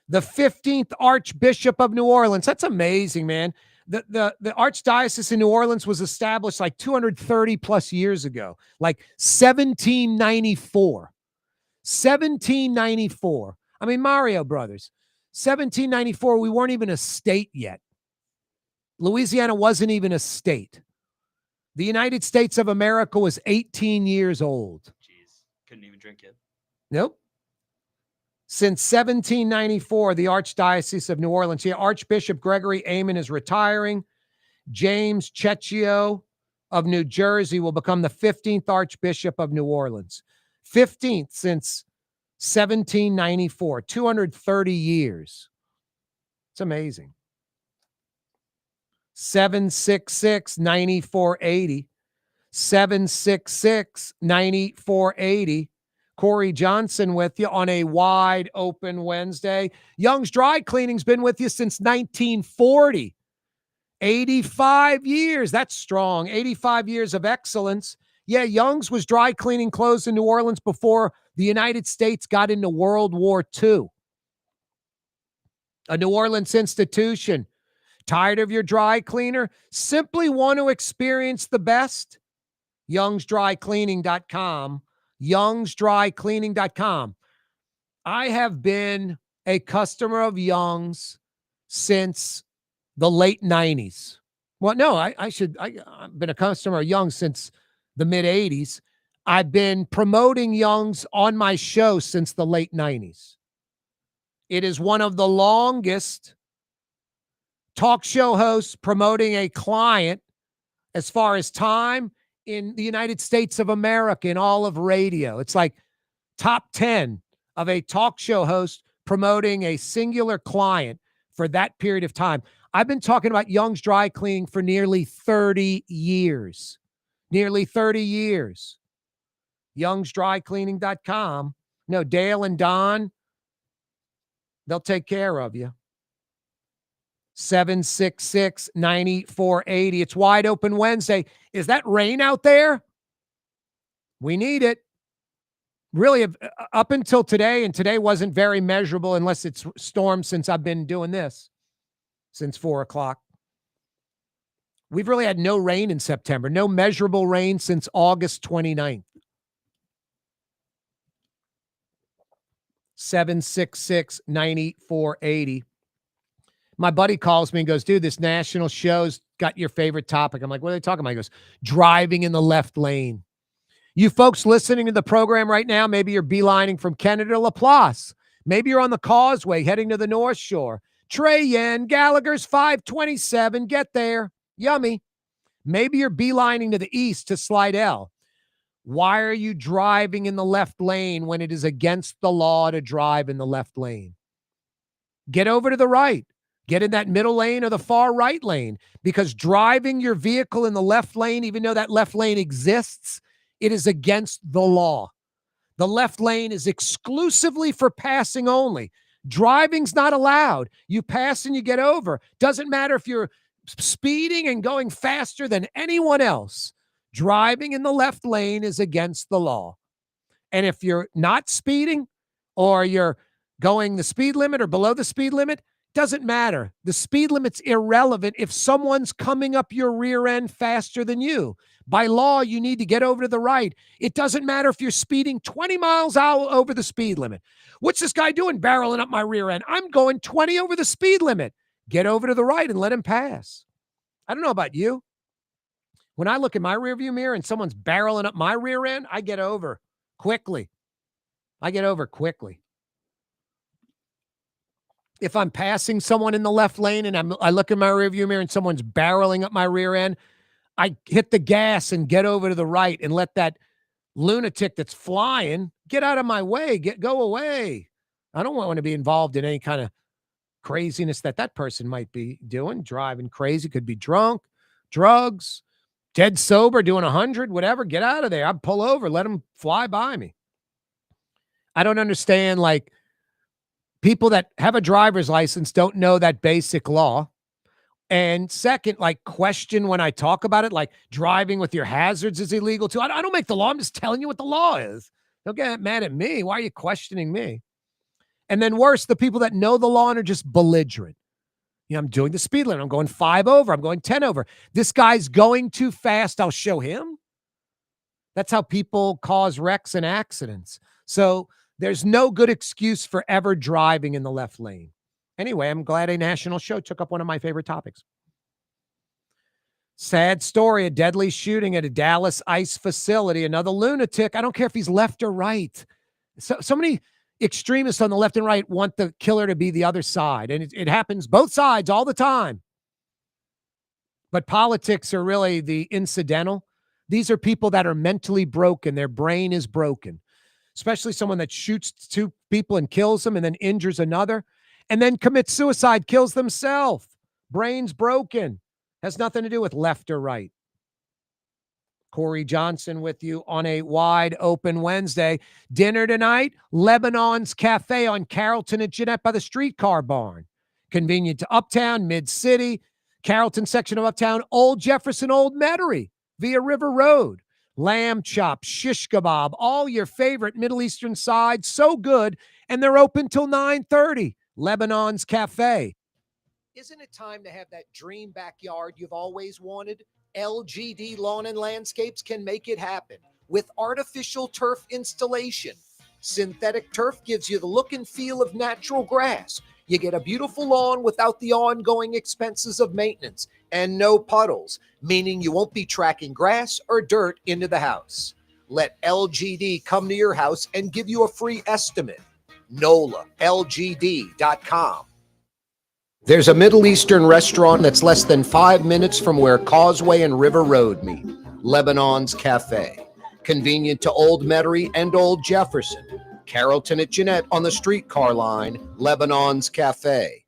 The 15th Archbishop of New Orleans. That's amazing, man. The Archdiocese in New Orleans was established like 230 plus years ago, like 1794. 1794. I mean, Mario Brothers. 1794, we weren't even a state yet. Louisiana wasn't even a state. The United States of America was 18 years old. Jeez, couldn't even drink it. Nope. Since 1794, the Archdiocese of New Orleans. Yeah, Archbishop Gregory Amen is retiring. James Cecchio of New Jersey will become the 15th Archbishop of New Orleans. 15th since 1794, 230 years. It's amazing. 766-9480. 766-9480. Corey Johnson with you on a wide open Wednesday. Young's Dry Cleaning's been with you since 1940. 85 years. That's strong. 85 years of excellence. Yeah, Young's was dry cleaning clothes in New Orleans before the United States got into World War II. A New Orleans institution. Tired of your dry cleaner? Simply want to experience the best? Young'sDryCleaning.com. Young'sDryCleaning.com. I have been a customer of Young's since the late 90s. Well, no, I've been a customer of Young's since the mid 80s. I've been promoting Young's on my show since the late 90s. It is one of the longest talk show hosts promoting a client as far as time in the United States of America in all of radio. It's like top 10 of a talk show host promoting a singular client for that period of time. I've been talking about Young's Dry Cleaning for nearly 30 years. Nearly 30 years. Young'sDryCleaning.com. No, Dale and Don, they'll take care of you. 766-9480. It's Wide Open Wednesday. Is that rain out there? We need it. Really, up until today, and today wasn't very measurable unless it's stormed since I've been doing this, since 4 o'clock. We've really had no rain in September, no measurable rain since August 29th. 766-9480. My buddy calls me and goes, dude, this national show's got your favorite topic. I'm like, what are they talking about? He goes, driving in the left lane. You folks listening to the program right now, maybe you're beelining from Canada to Laplace. Maybe you're on the Causeway heading to the North Shore. Trey Yen, Gallagher's 527, get there. Yummy. Maybe you're beelining to the east to Slidell. Why are you driving in the left lane when it is against the law to drive in the left lane? Get over to the right. Get in that middle lane or the far right lane, because driving your vehicle in the left lane, even though that left lane exists, it is against the law. The left lane is exclusively for passing only. Driving's not allowed. You pass and you get over. Doesn't matter if you're speeding and going faster than anyone else. Driving in the left lane is against the law. And if you're not speeding or you're going the speed limit or below the speed limit, doesn't matter. The speed limit's irrelevant if someone's coming up your rear end faster than you. By law, you need to get over to the right. It doesn't matter if you're speeding 20 miles over the speed limit. What's this guy doing barreling up my rear end? I'm going 20 over the speed limit. Get over to the right and let him pass. I don't know about you. When I look in my rearview mirror and someone's barreling up my rear end, I get over quickly. If I'm passing someone in the left lane and I look in my rearview mirror and someone's barreling up my rear end, I hit the gas and get over to the right and let that lunatic that's flying get out of my way, go away. I don't want to be involved in any kind of craziness that person might be doing, driving crazy, could be drunk, drugs, dead sober, doing 100, whatever. Get out of there. I'd pull over, let them fly by me. I don't understand, like, people that have a driver's license don't know that basic law. And second, like, question when I talk about it, like driving with your hazards is illegal too. I don't make the law. I'm just telling you what the law is. Don't get mad at me. Why are you questioning me? And then worse, the people that know the law and are just belligerent. You know, I'm doing the speed limit. I'm going 5 over. I'm going 10 over. This guy's going too fast. I'll show him. That's how people cause wrecks and accidents. So there's no good excuse for ever driving in the left lane. Anyway, I'm glad a national show took up one of my favorite topics. Sad story, a deadly shooting at a Dallas ICE facility. Another lunatic. I don't care if he's left or right. So many extremists on the left and right want the killer to be the other side. And it happens both sides all the time. But politics are really the incidental. These are people that are mentally broken. Their brain is broken. Especially someone that shoots 2 people and kills them and then injures another and then commits suicide, kills themselves. Brain's broken. Has nothing to do with left or right. Corey Johnson with you on a Wide Open Wednesday. Dinner tonight, Lebanon's Cafe on Carrollton and Jeanette by the Streetcar Barn. Convenient to Uptown, Mid-City, Carrollton section of Uptown, Old Jefferson, Old Metairie, via River Road. Lamb chop, shish kebab, all your favorite Middle Eastern sides, so good, and they're open till 9:30. Lebanon's Cafe. Isn't it time to have that dream backyard you've always wanted? LGD Lawn and Landscapes can make it happen with artificial turf installation. Synthetic turf gives you the look and feel of natural grass. You get a beautiful lawn without the ongoing expenses of maintenance and no puddles, meaning you won't be tracking grass or dirt into the house. Let LGD come to your house and give you a free estimate. NOLALGD.com. There's a Middle Eastern restaurant that's less than 5 minutes from where Causeway and River Road meet. Lebanon's Cafe. Convenient to Old Metairie and Old Jefferson. Carrollton at Jeanette on the streetcar line. Lebanon's Cafe.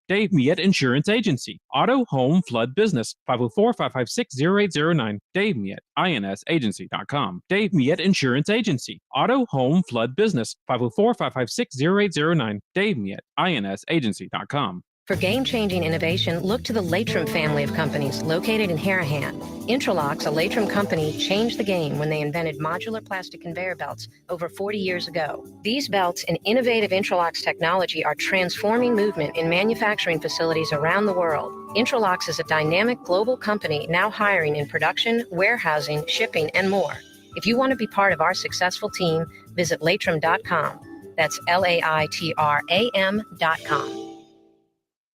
Dave Miette Insurance Agency. Auto, home, flood, business. 504-556-0809. Dave Miette, insagency.com. Dave Miette Insurance Agency. Auto, home, flood, business. 504-556-0809. Dave Miette, insagency.com. For game-changing innovation, look to the Latrim family of companies located in Harahan. Intralocks, a Latrim company, changed the game when they invented modular plastic conveyor belts over 40 years ago. These belts and innovative Intralocks technology are transforming movement in manufacturing facilities around the world. Intralocks is a dynamic global company now hiring in production, warehousing, shipping, and more. If you want to be part of our successful team, visit latrim.com. That's LAITRAM.com.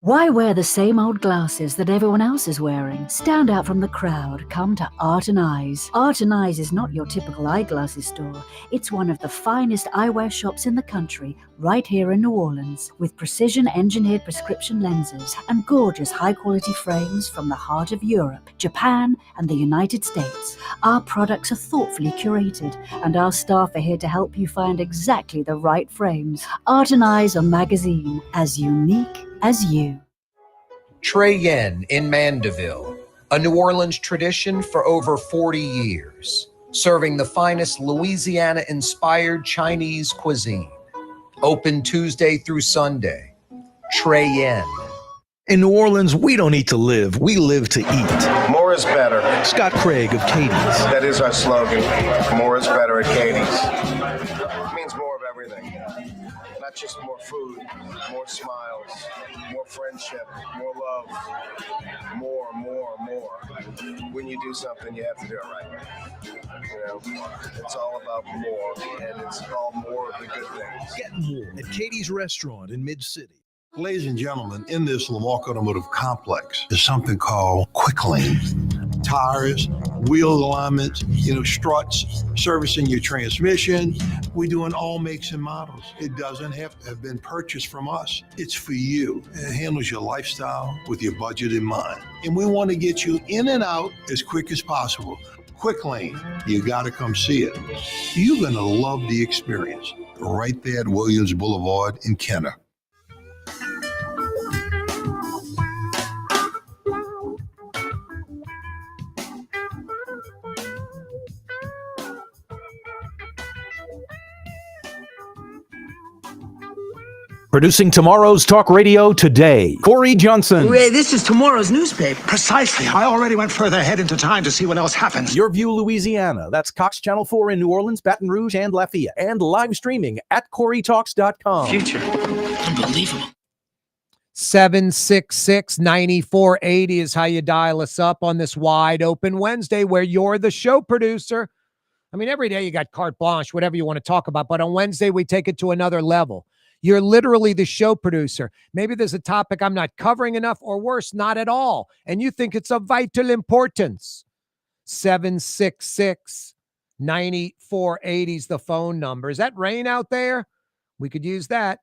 Why wear the same old glasses that everyone else is wearing? Stand out from the crowd. Come to Art and Eyes. Art and Eyes is not your typical eyeglasses store. It's one of the finest eyewear shops in the country, right here in New Orleans, with precision-engineered prescription lenses and gorgeous high-quality frames from the heart of Europe, Japan, and the United States. Our products are thoughtfully curated, and our staff are here to help you find exactly the right frames. Art and Eyes are magazine, as unique as you. Trey Yen in Mandeville, a New Orleans tradition for over 40 years, serving the finest Louisiana-inspired Chinese cuisine. Open Tuesday through Sunday. Trey Yen. In New Orleans, we don't eat to live, we live to eat. More is better. Scott Craig of Katie's. That is our slogan. More is better at Katie's. It means more of everything. Not just more food, more smiles, more friendship, more love, more. When you do something, you have to do it right. You know, it's all about more, and it's all more of the good things. Get more at Katie's Restaurant in Mid-City. Ladies and gentlemen, in this Lamarck Automotive Complex is something called Quick Lane. Tires, wheel alignments, struts, servicing your transmission. We do in all makes and models. It doesn't have to have been purchased from us. It's for you. It handles your lifestyle with your budget in mind. And we want to get you in and out as quick as possible. Quick Lane, you got to come see it. You're going to love the experience. Right there at Williams Boulevard in Kenner. Producing tomorrow's talk radio today, Corey Johnson. This is tomorrow's newspaper. Precisely. I already went further ahead into time to see what else happens. Your View, Louisiana. That's Cox Channel 4 in New Orleans, Baton Rouge, and Lafayette. And live streaming at CoreyTalks.com. Future. Unbelievable. 766-9480 is how you dial us up on this wide open Wednesday where you're the show producer. I mean, every day you got carte blanche, whatever you want to talk about. But on Wednesday, we take it to another level. You're literally the show producer. Maybe there's a topic I'm not covering enough, or worse, not at all. And you think it's of vital importance. 766-9480 is the phone number. Is that rain out there? We could use that.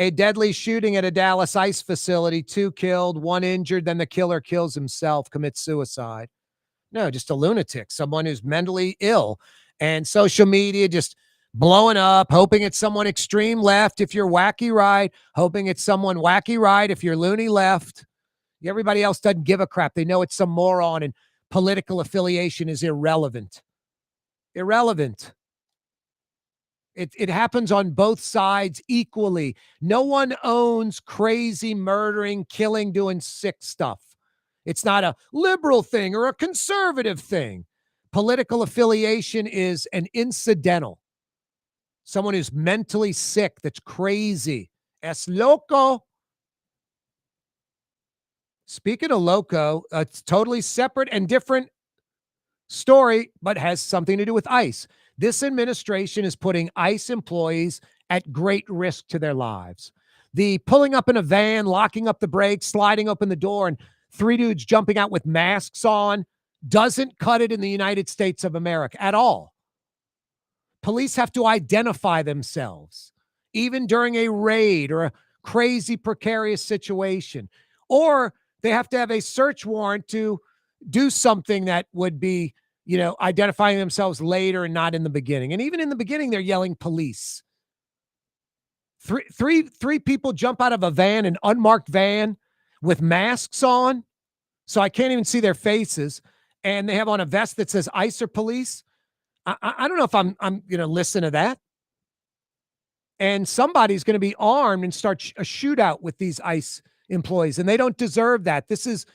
A deadly shooting at a Dallas ICE facility. 2 killed, 1 injured. Then the killer kills himself, commits suicide. No, just a lunatic, someone who's mentally ill. And social media just blowing up, hoping it's someone extreme left if you're wacky right, hoping it's someone wacky right if you're loony left. Everybody else doesn't give a crap. They know it's some moron, and political affiliation is irrelevant. Irrelevant. It happens on both sides equally. No one owns crazy murdering, killing, doing sick stuff. It's not a liberal thing or a conservative thing. Political affiliation is an incidental. Someone who's mentally sick, that's crazy. Es loco. Speaking of loco, it's totally separate and different story, but has something to do with ICE. This administration is putting ICE employees at great risk to their lives. The pulling up in a van, locking up the brakes, sliding open the door, and 3 dudes jumping out with masks on doesn't cut it in the United States of America at all. Police have to identify themselves, even during a raid or a crazy precarious situation. Or they have to have a search warrant to do something that would be, identifying themselves later and not in the beginning. And even in the beginning, they're yelling police. Three people jump out of a van, an unmarked van with masks on, so I can't even see their faces, and they have on a vest that says ICE or police. I don't know if I'm going to listen to that. And somebody's going to be armed and start a shootout with these ICE employees, and they don't deserve that. This is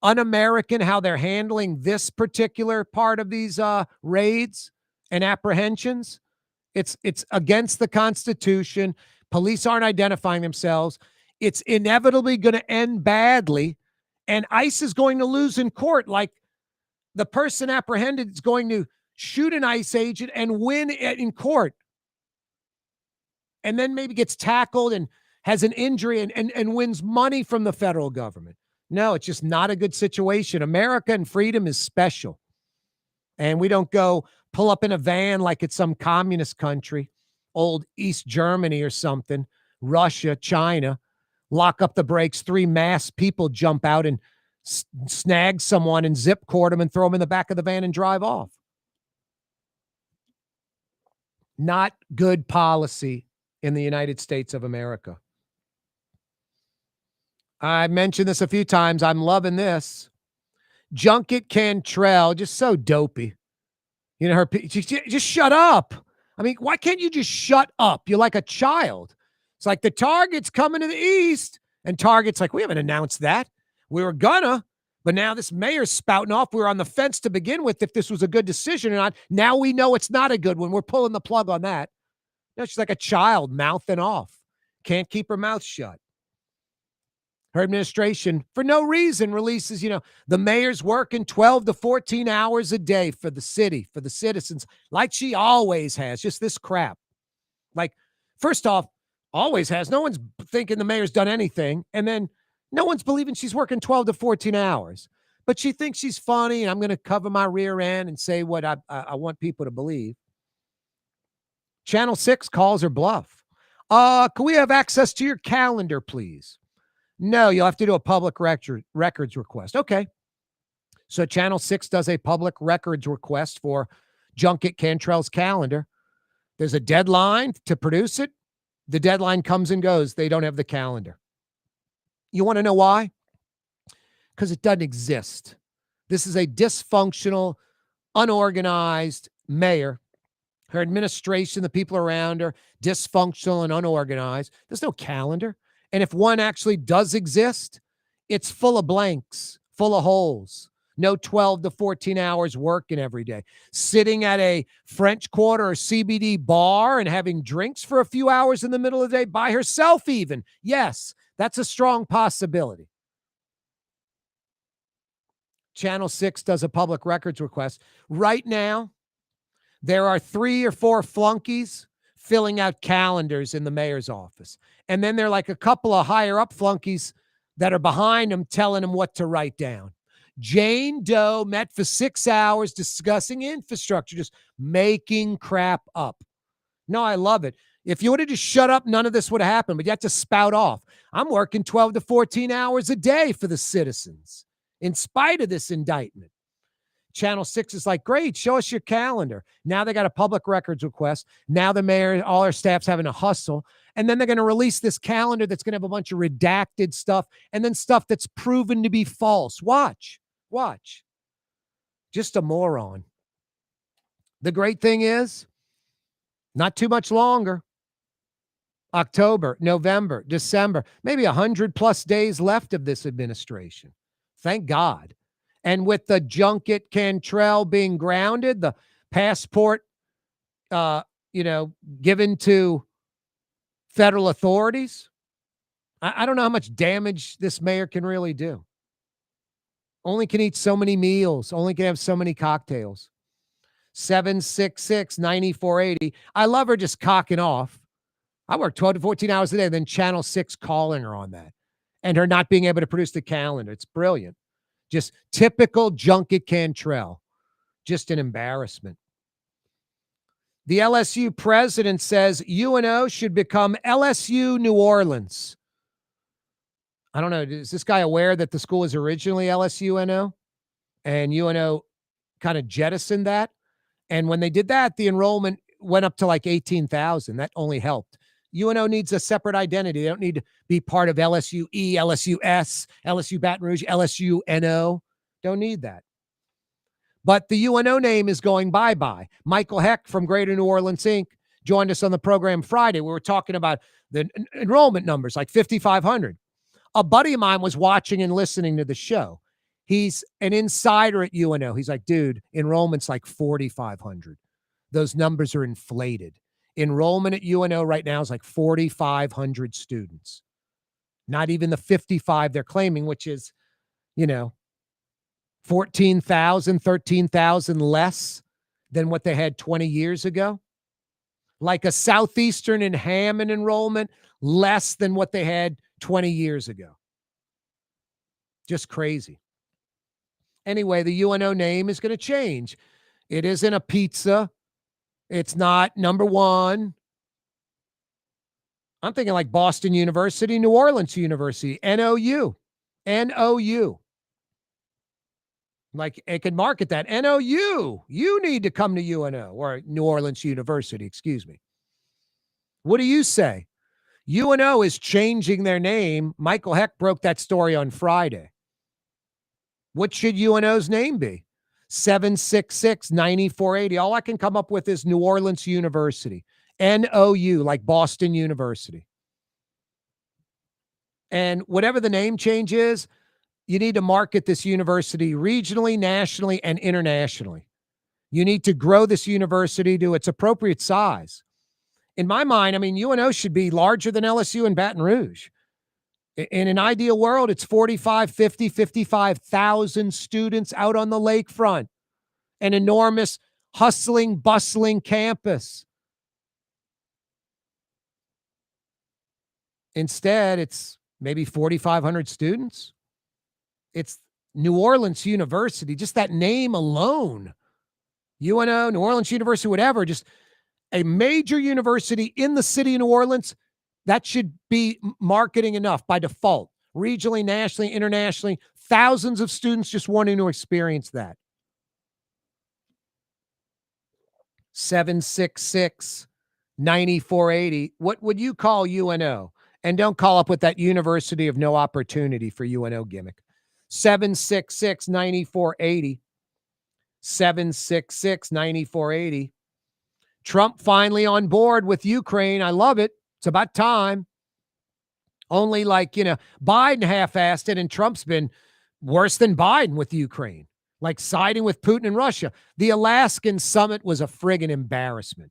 un-American how they're handling this particular part of these raids and apprehensions. It's against the Constitution. Police aren't identifying themselves. It's inevitably going to end badly, and ICE is going to lose in court. Like the person apprehended is going to shoot an ICE agent and win in court, and then maybe gets tackled and has an injury and wins money from the federal government. No, it's just not a good situation. America and freedom is special. And we don't go pull up in a van like it's some communist country, old East Germany or something, Russia, China, lock up the brakes, 3 masked people jump out and snag someone and zip cord them and throw them in the back of the van and drive off. Not good policy in the United States of America. I mentioned this a few times. I'm loving this. Junket Cantrell, just so dopey. You know, her, just shut up. I mean, why can't you just shut up? You're like a child. It's like the Target's coming to the East, and Target's like, we haven't announced that. We were gonna, but now this mayor's spouting off. We were on the fence to begin with if this was a good decision or not. Now we know it's not a good one. We're pulling the plug on that. No, she's like a child mouthing off. Can't keep her mouth shut. Her administration, for no reason, releases, the mayor's working 12 to 14 hours a day for the city, for the citizens, like she always has. Just this crap. Like, first off, always has. No one's thinking the mayor's done anything. And then no one's believing she's working 12 to 14 hours. But she thinks she's funny, and I'm going to cover my rear end and say what I want people to believe. Channel 6 calls her bluff. Can we have access to your calendar, please? No, you'll have to do a public records request. Okay. So Channel 6 does a public records request for Junket Cantrell's calendar. There's a deadline to produce it. The deadline comes and goes. They don't have the calendar. You want to know why? Because it doesn't exist. This is a dysfunctional, unorganized mayor. Her administration, the people around her, dysfunctional and unorganized. There's no calendar. And if one actually does exist, it's full of blanks, full of holes. No 12 to 14 hours working every day. Sitting at a French Quarter or CBD bar and having drinks for a few hours in the middle of the day by herself even. Yes, that's a strong possibility. Channel 6 does a public records request. Right now, there are 3 or 4 flunkies filling out calendars in the mayor's office. And then there are like a couple of higher up flunkies that are behind him telling him what to write down. Jane Doe met for 6 hours discussing infrastructure, just making crap up. No, I love it. If you would have just shut up, none of this would have happened, but you have to spout off. I'm working 12 to 14 hours a day for the citizens, in spite of this indictment. Channel 6 is like, great, show us your calendar. Now they got a public records request. Now the mayor, all our staff's having to hustle. And then they're going to release this calendar that's going to have a bunch of redacted stuff and then stuff that's proven to be false. Watch. Just a moron. The great thing is, not too much longer. October, November, December, maybe 100+ days left of this administration. Thank God. And with the Junket Cantrell being grounded, the passport, given to federal authorities, I don't know how much damage this mayor can really do. Only can eat so many meals. Only can have so many cocktails. 766-9480. I love her just cocking off. I work 12 to 14 hours a day, then Channel 6 calling her on that. And her not being able to produce the calendar. It's brilliant. Just typical Junket Cantrell. Just an embarrassment. The LSU president says UNO should become LSU New Orleans. I don't know. Is this guy aware that the school was originally LSUNO? And UNO kind of jettisoned that. And when they did that, the enrollment went up to like 18,000. That only helped UNO needs a separate identity. They don't need to be part of LSUE, LSUS, LSU Baton Rouge, LSUNO. Don't need that. But the UNO name is going bye-bye. Michael Heck from Greater New Orleans Inc. joined us on the program Friday. We were talking about the enrollment numbers, like 5,500. A buddy of mine was watching and listening to the show. He's an insider at UNO. He's like, dude, enrollment's like 4,500. Those numbers are inflated. Enrollment at UNO right now is like 4,500 students. Not even the 55 they're claiming, which is, 14,000, 13,000 less than what they had 20 years ago. Like a Southeastern and Hammond enrollment, less than what they had 20 years ago. Just crazy. Anyway, the UNO name is going to change. It isn't a pizza. It's not number one. I'm thinking like Boston University, New Orleans University, NOU. NOU. Like it could market that. NOU. You need to come to UNO or New Orleans University, excuse me. What do you say? UNO is changing their name. Michael Heck broke that story on Friday. What should UNO's name be? 766-9480. All I can come up with is New Orleans University. NOU, like Boston University. And whatever the name change is, you need to market this university regionally, nationally, and internationally. You need to grow this university to its appropriate size. In my mind, UNO should be larger than LSU and Baton Rouge. In an ideal world, it's 45, 50, 55,000 students out on the lakefront. An enormous, hustling, bustling campus. Instead, it's maybe 4,500 students. It's New Orleans University, just that name alone. UNO, New Orleans University, whatever, just a major university in the city of New Orleans. That should be marketing enough by default, regionally, nationally, internationally, thousands of students just wanting to experience that. 766-9480. What would you call UNO? And don't call up with that University of No Opportunity for UNO gimmick. 766-9480. 766-9480. Trump finally on board with Ukraine. I love it. It's about time. Only Biden half-assed it, and Trump's been worse than Biden with Ukraine, like siding with Putin and Russia. The Alaskan summit was a friggin' embarrassment.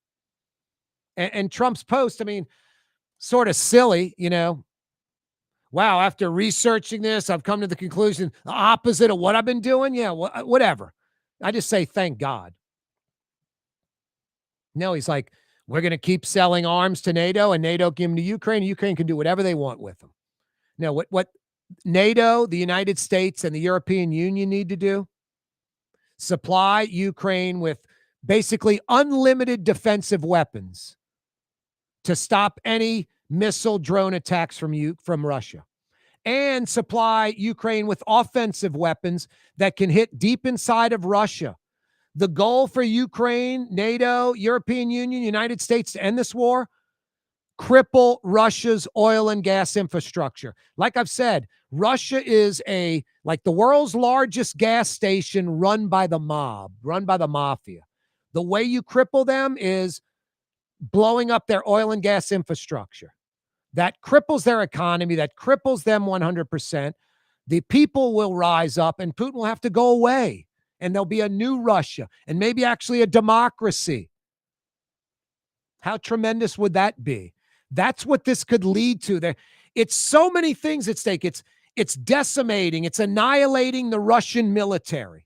And Trump's post, sort of silly, Wow, after researching this, I've come to the conclusion, the opposite of what I've been doing. Yeah, whatever. I just say, thank God. No, he's like, we're going to keep selling arms to NATO, and NATO give them to Ukraine. Ukraine can do whatever they want with them. Now, what NATO, the United States, and the European Union need to do? Supply Ukraine with basically unlimited defensive weapons to stop any missile drone attacks from Russia, and supply Ukraine with offensive weapons that can hit deep inside of Russia. The goal for Ukraine, NATO, European Union, United States to end this war, cripple Russia's oil and gas infrastructure. Like I've said, Russia is like the world's largest gas station run by the mob, run by the mafia. The way you cripple them is blowing up their oil and gas infrastructure. That cripples their economy. That cripples them 100%. The people will rise up and Putin will have to go away. And there'll be a new Russia and maybe actually a democracy. How tremendous would that be? That's what this could lead to. It's so many things at stake. It's decimating. It's annihilating the Russian military.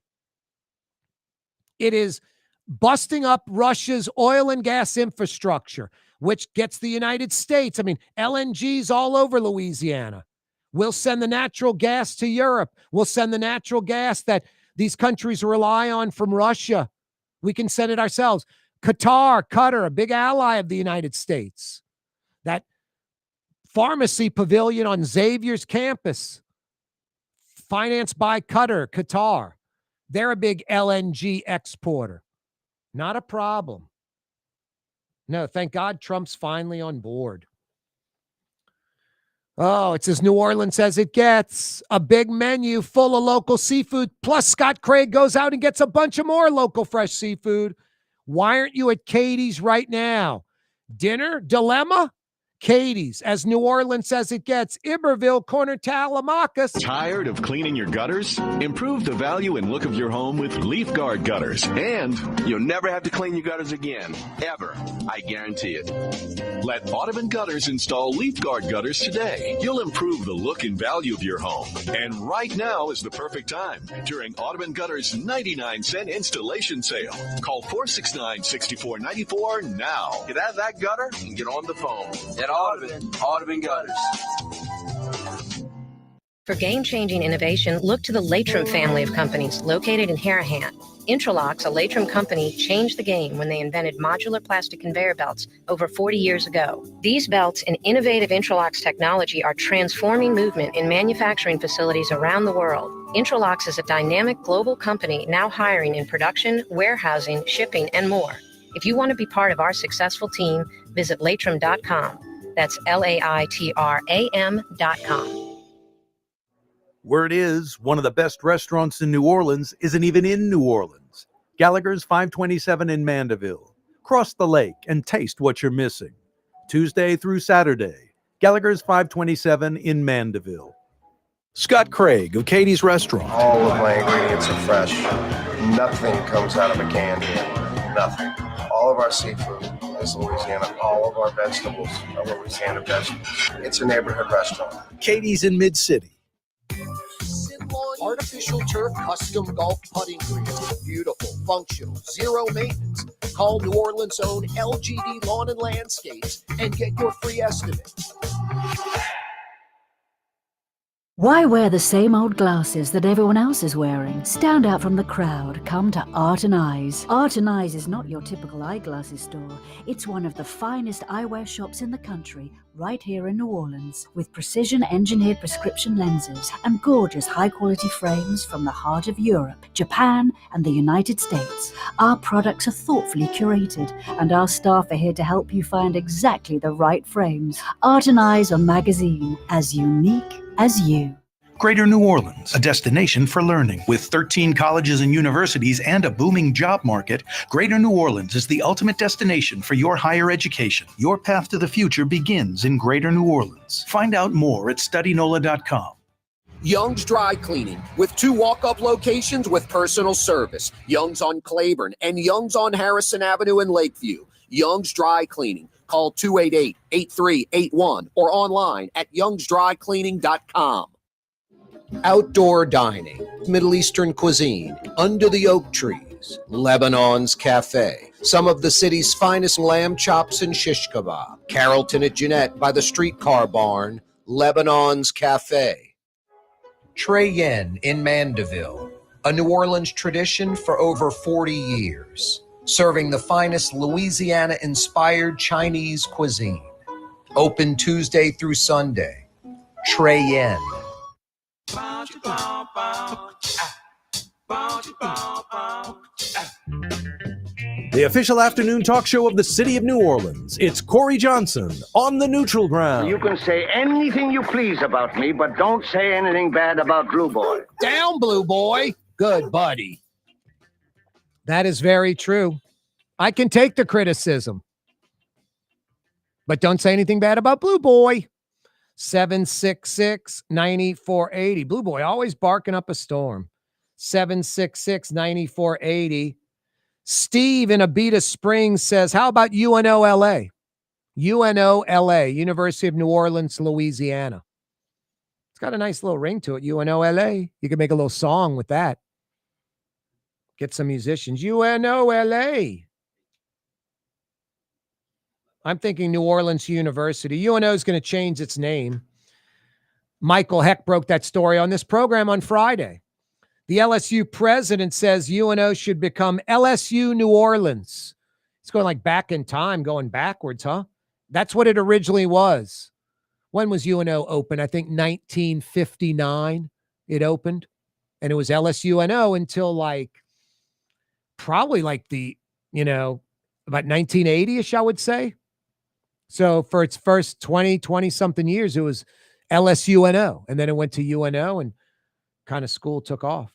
It is busting up Russia's oil and gas infrastructure, which gets the United States. LNG's all over Louisiana. We'll send the natural gas to Europe. We'll send the natural gas that these countries rely on from Russia. We can send it ourselves. Qatar, a big ally of the United States. That pharmacy pavilion on Xavier's campus, financed by Qatar. They're a big LNG exporter. Not a problem. No, thank God Trump's finally on board. Oh, it's as New Orleans as it gets. A big menu full of local seafood. Plus, Scott Craig goes out and gets a bunch of more local fresh seafood. Why aren't you at Katie's right now? Dinner dilemma? Katie's, as New Orleans as it gets. Iberville, Corner Tallahassee. Tired of cleaning your gutters? Improve the value and look of your home with Leaf Guard gutters. And You'll never have to clean your gutters again. Ever. I guarantee it. let Audubon Gutters install Leaf Guard gutters today. You'll improve the look and value of your home. And right now is the perfect time during Audubon Gutters' 99-cent installation sale. Call 469-6494 now. Get out of that gutter and get on the phone. At Audubon Gutters. For game-changing innovation, look to the Latrim family of companies located in Harahan. Intralocks, a Latrim company, changed the game when they invented modular plastic conveyor belts over 40 years ago. These belts and innovative Intralocks technology are transforming movement in manufacturing facilities around the world. Intralocks is a dynamic global company now hiring in production, warehousing, shipping, and more. If you want to be part of our successful team, visit Latrim.com. That's LAITRAM.com. Word is, one of the best restaurants in New Orleans isn't even in New Orleans. Gallagher's 527 in Mandeville. Cross the lake and taste what you're missing. Tuesday through Saturday. Gallagher's 527 in Mandeville. Scott Craig of Katie's Restaurant. All of my ingredients are fresh. Nothing comes out of a can here. Nothing. All of our seafood is Louisiana. All of our vegetables are Louisiana vegetables. It's a neighborhood restaurant. Katie's in Mid-City. Artificial turf custom golf putting greens. Beautiful, functional, zero maintenance. Call New Orleans' own LGD Lawn and Landscapes and get your free estimate. Why wear the same old glasses that everyone else is wearing? Stand out from the crowd. Come to Art and Eyes. Art and Eyes is not your typical eyeglasses store. It's one of the finest eyewear shops in the country, right here in New Orleans, with precision-engineered prescription lenses and gorgeous high-quality frames from the heart of Europe, Japan, and the United States. Our products are thoughtfully curated, and our staff are here to help you find exactly the right frames. Art and Eyes on magazine, as unique as you. Greater New Orleans, a destination for learning. With 13 colleges and universities and a booming job market, Greater New Orleans is the ultimate destination for your higher education. Your path to the future begins in Greater New Orleans. Find out more at studynola.com. Young's Dry Cleaning, with 2 walk-up locations with personal service. Young's on Claiborne and Young's on Harrison Avenue in Lakeview. Young's Dry Cleaning. Call 288-8381 or online at youngsdrycleaning.com. Outdoor dining, Middle Eastern cuisine, under the oak trees, Lebanon's Cafe. Some of the city's finest lamb chops and shish kebab. Carrollton at Jeanette by the streetcar barn, Lebanon's Cafe. Trey Yen in Mandeville, a New Orleans tradition for over 40 years. Serving the finest Louisiana-inspired Chinese cuisine. Open Tuesday through Sunday. Trey Yen. The official afternoon talk show of the city of New Orleans. It's Corey Johnson on the neutral ground. You can say anything you please about me, but don't say anything bad about Blue Boy. Down, Blue Boy. Good buddy. That is very true. I can take the criticism. But don't say anything bad about Blue Boy. 766-9480. Blue Boy always barking up a storm. 766-9480. Steve in Abita Springs says, how about UNO-LA? UNO-LA, University of New Orleans, Louisiana. It's got a nice little ring to it. UNO-LA. You can make a little song with that. Get some musicians. UNO-LA. I'm thinking New Orleans University. UNO is going to change its name. Michael Heck broke that story on this program on Friday. The LSU president says UNO should become LSU New Orleans. It's going like back in time, going backwards, huh? That's what it originally was. When was UNO open? I think 1959 it opened. And it was LSUNO until probably the, about 1980-ish, I would say. So for its first 20-something years, it was LSUNO. And then it went to UNO and kind of school took off.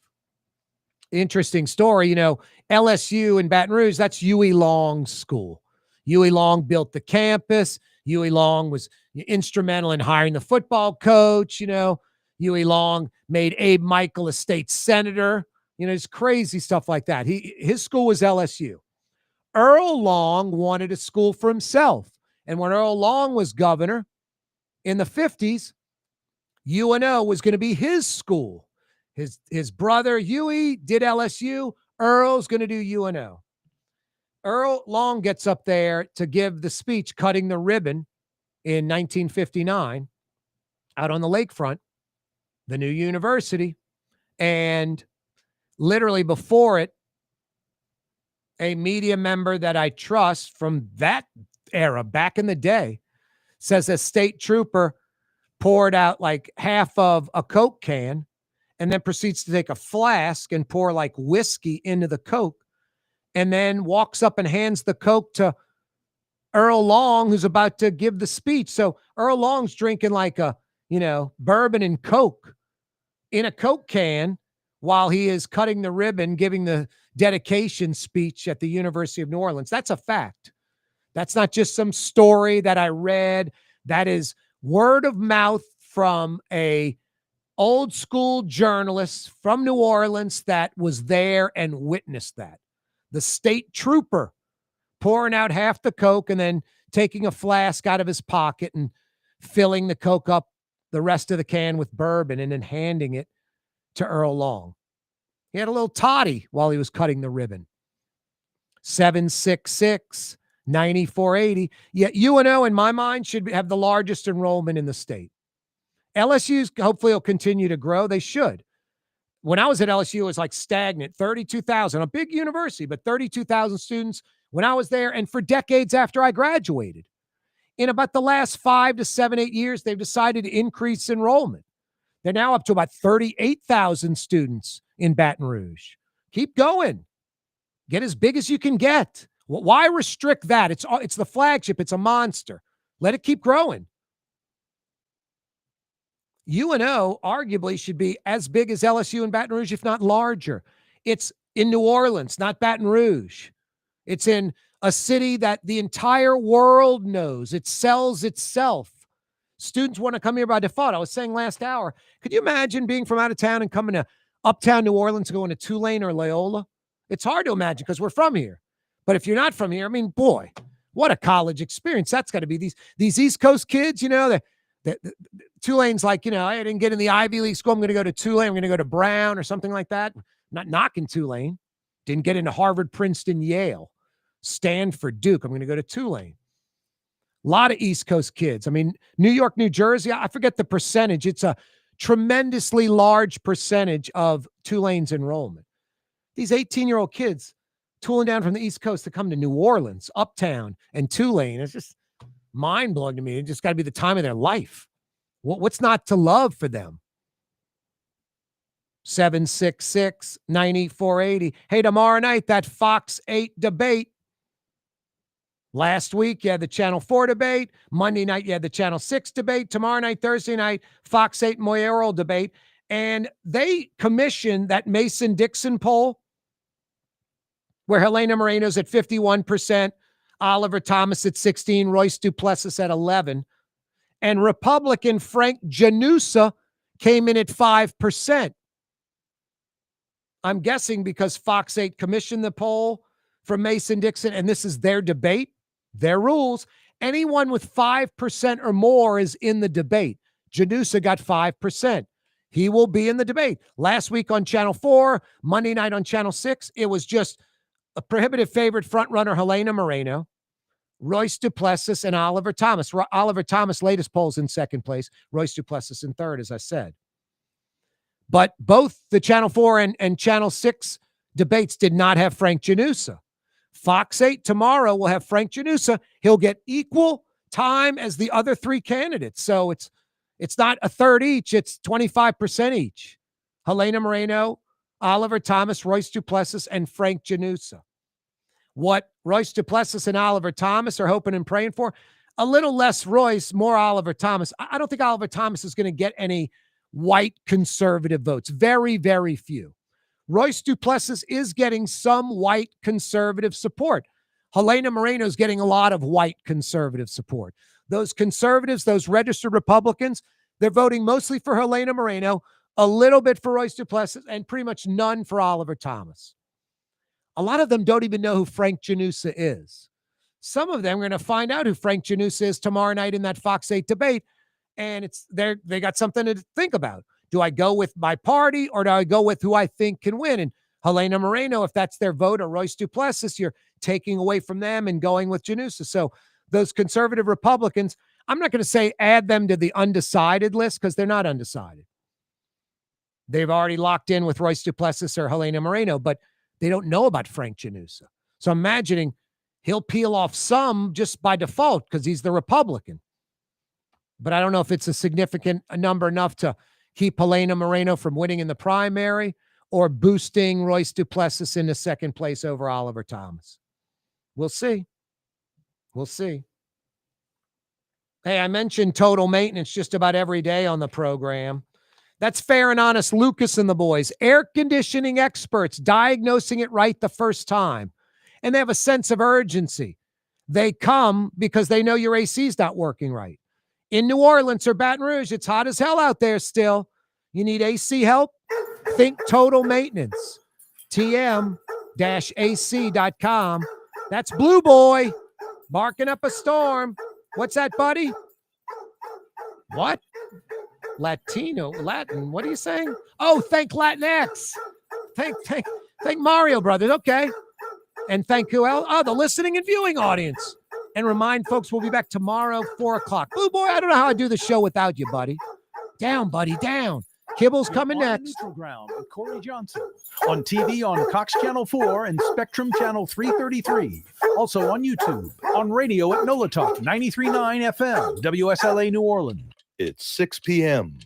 Interesting story. You know, LSU in Baton Rouge, that's Huey Long's school. Huey Long built the campus. Huey Long was instrumental in hiring the football coach. You know, Huey Long made Abe Michael a state senator. You know, it's crazy stuff like that. His school was LSU. Earl Long wanted a school for himself. And when Earl Long was governor in the 50s, UNO was going to be his school. His brother Huey did LSU. Earl's going to do UNO. Earl Long gets up there to give the speech cutting the ribbon in 1959 out on the lakefront, the new university. And literally before it, a media member that I trust from that era, back in the day, says a state trooper poured out like half of a Coke can and then proceeds to take a flask and pour like whiskey into the Coke and then walks up and hands the Coke to Earl Long, who's about to give the speech. So Earl Long's drinking like a, bourbon and Coke in a Coke can while he is cutting the ribbon, giving the dedication speech at the University of New Orleans. That's a fact. That's not just some story that I read. That is word of mouth from a old school journalist from New Orleans that was there and witnessed that. The state trooper pouring out half the Coke and then taking a flask out of his pocket and filling the Coke up, the rest of the can with bourbon, and then handing it to Earl Long. He had a little toddy while he was cutting the ribbon. 766-9480. Yet UNO, in my mind, should have the largest enrollment in the state. LSU's hopefully will continue to grow. They should. When I was at LSU, it was like stagnant, 32,000, a big university, but 32,000 students when I was there and for decades after I graduated. In about the last 5 to 7, 8 years, they've decided to increase enrollment. They're now up to about 38,000 students in Baton Rouge. Keep going. Get as big as you can get. Why restrict that? It's the flagship. It's a monster. Let it keep growing. UNO arguably should be as big as LSU in Baton Rouge, if not larger. It's in New Orleans, not Baton Rouge. It's in a city that the entire world knows. It sells itself. Students want to come here by default. I was saying last hour, could you imagine being from out of town and coming to uptown New Orleans and going to Tulane or Loyola? It's hard to imagine because we're from here. But if you're not from here, I mean, boy, what a college experience. That's got to be these East Coast kids, Tulane's like, I didn't get in the Ivy League school. I'm going to go to Tulane. I'm going to go to Brown or something like that. I'm not knocking Tulane. Didn't get into Harvard, Princeton, Yale, Stanford, Duke. I'm going to go to Tulane. A lot of East Coast kids. I mean, New York, New Jersey, I forget the percentage. It's a tremendously large percentage of Tulane's enrollment. These 18-year-old kids tooling down from the East Coast to come to New Orleans, Uptown, and Tulane. It's just mind-blowing to me. It just got to be the time of their life. What's not to love for them? 766-9480. Hey, tomorrow night, that Fox 8 debate. Last week, you had the Channel 4 debate. Monday night, you had the Channel 6 debate. Tomorrow night, Thursday night, Fox 8 mayoral debate. And they commissioned that Mason-Dixon poll where Helena Moreno's at 51%, Oliver Thomas at 16%, Royce Duplessis at 11%. And Republican Frank Janusa came in at 5%. I'm guessing because Fox 8 commissioned the poll from Mason-Dixon, and this is their debate, their rules. Anyone with 5% or more is in the debate. Janusa got 5%. He will be in the debate. Last week on Channel 4, Monday night on Channel 6, it was just a prohibitive favorite frontrunner, Helena Moreno, Royce Duplessis, and Oliver Thomas. Oliver Thomas' latest polls in second place, Royce Duplessis in third, as I said. But both the Channel 4 and Channel 6 debates did not have Frank Janusa. Fox 8 tomorrow will have Frank Janusa. He'll get equal time as the other three candidates. So it's not a third each. It's 25% each. Helena Moreno, Oliver Thomas, Royce Duplessis, and Frank Janusa. What Royce Duplessis and Oliver Thomas are hoping and praying for, a little less Royce, more Oliver Thomas. I don't think Oliver Thomas is going to get any white conservative votes. Very, very few. Royce Duplessis is getting some white conservative support. Helena Moreno is getting a lot of white conservative support. Those conservatives, those registered Republicans, they're voting mostly for Helena Moreno, a little bit for Royce Duplessis, and pretty much none for Oliver Thomas. A lot of them don't even know who Frank Janusa is. Some of them are going to find out who Frank Janusa is tomorrow night in that Fox 8 debate, and they got something to think about. Do I go with my party or do I go with who I think can win? And Helena Moreno, if that's their vote, or Royce Duplessis, you're taking away from them and going with Janusa. So those conservative Republicans, I'm not going to say add them to the undecided list because they're not undecided. They've already locked in with Royce Duplessis or Helena Moreno, but they don't know about Frank Janusa. So I'm imagining he'll peel off some just by default because he's the Republican. But I don't know if it's a significant number enough to keep Helena Moreno from winning in the primary or boosting Royce Duplessis into second place over Oliver Thomas. We'll see. We'll see. Hey, I mentioned total maintenance just about every day on the program. That's Fair and Honest Lucas and the boys. Air conditioning experts, diagnosing it right the first time. And they have a sense of urgency. They come because they know your AC's not working right. In New Orleans or Baton Rouge, it's hot as hell out there still. You need AC help? Think Total Maintenance. TM-AC.com. That's Blue Boy barking up a storm. What's that, buddy? What? Latin. What are you saying? Oh, thank Latinx. Thank Mario Brothers. Okay. And thank who else? Oh, the listening and viewing audience. And remind folks, we'll be back tomorrow, 4 o'clock. Blue Boy, I don't know how I do the show without you, buddy. Down, buddy, down. Kibble's coming next. Neutral Ground with Corey Johnson. On TV on Cox Channel 4 and Spectrum Channel 333. Also on YouTube. On radio at NOLA Talk 93.9 FM, WSLA New Orleans. It's 6 p.m.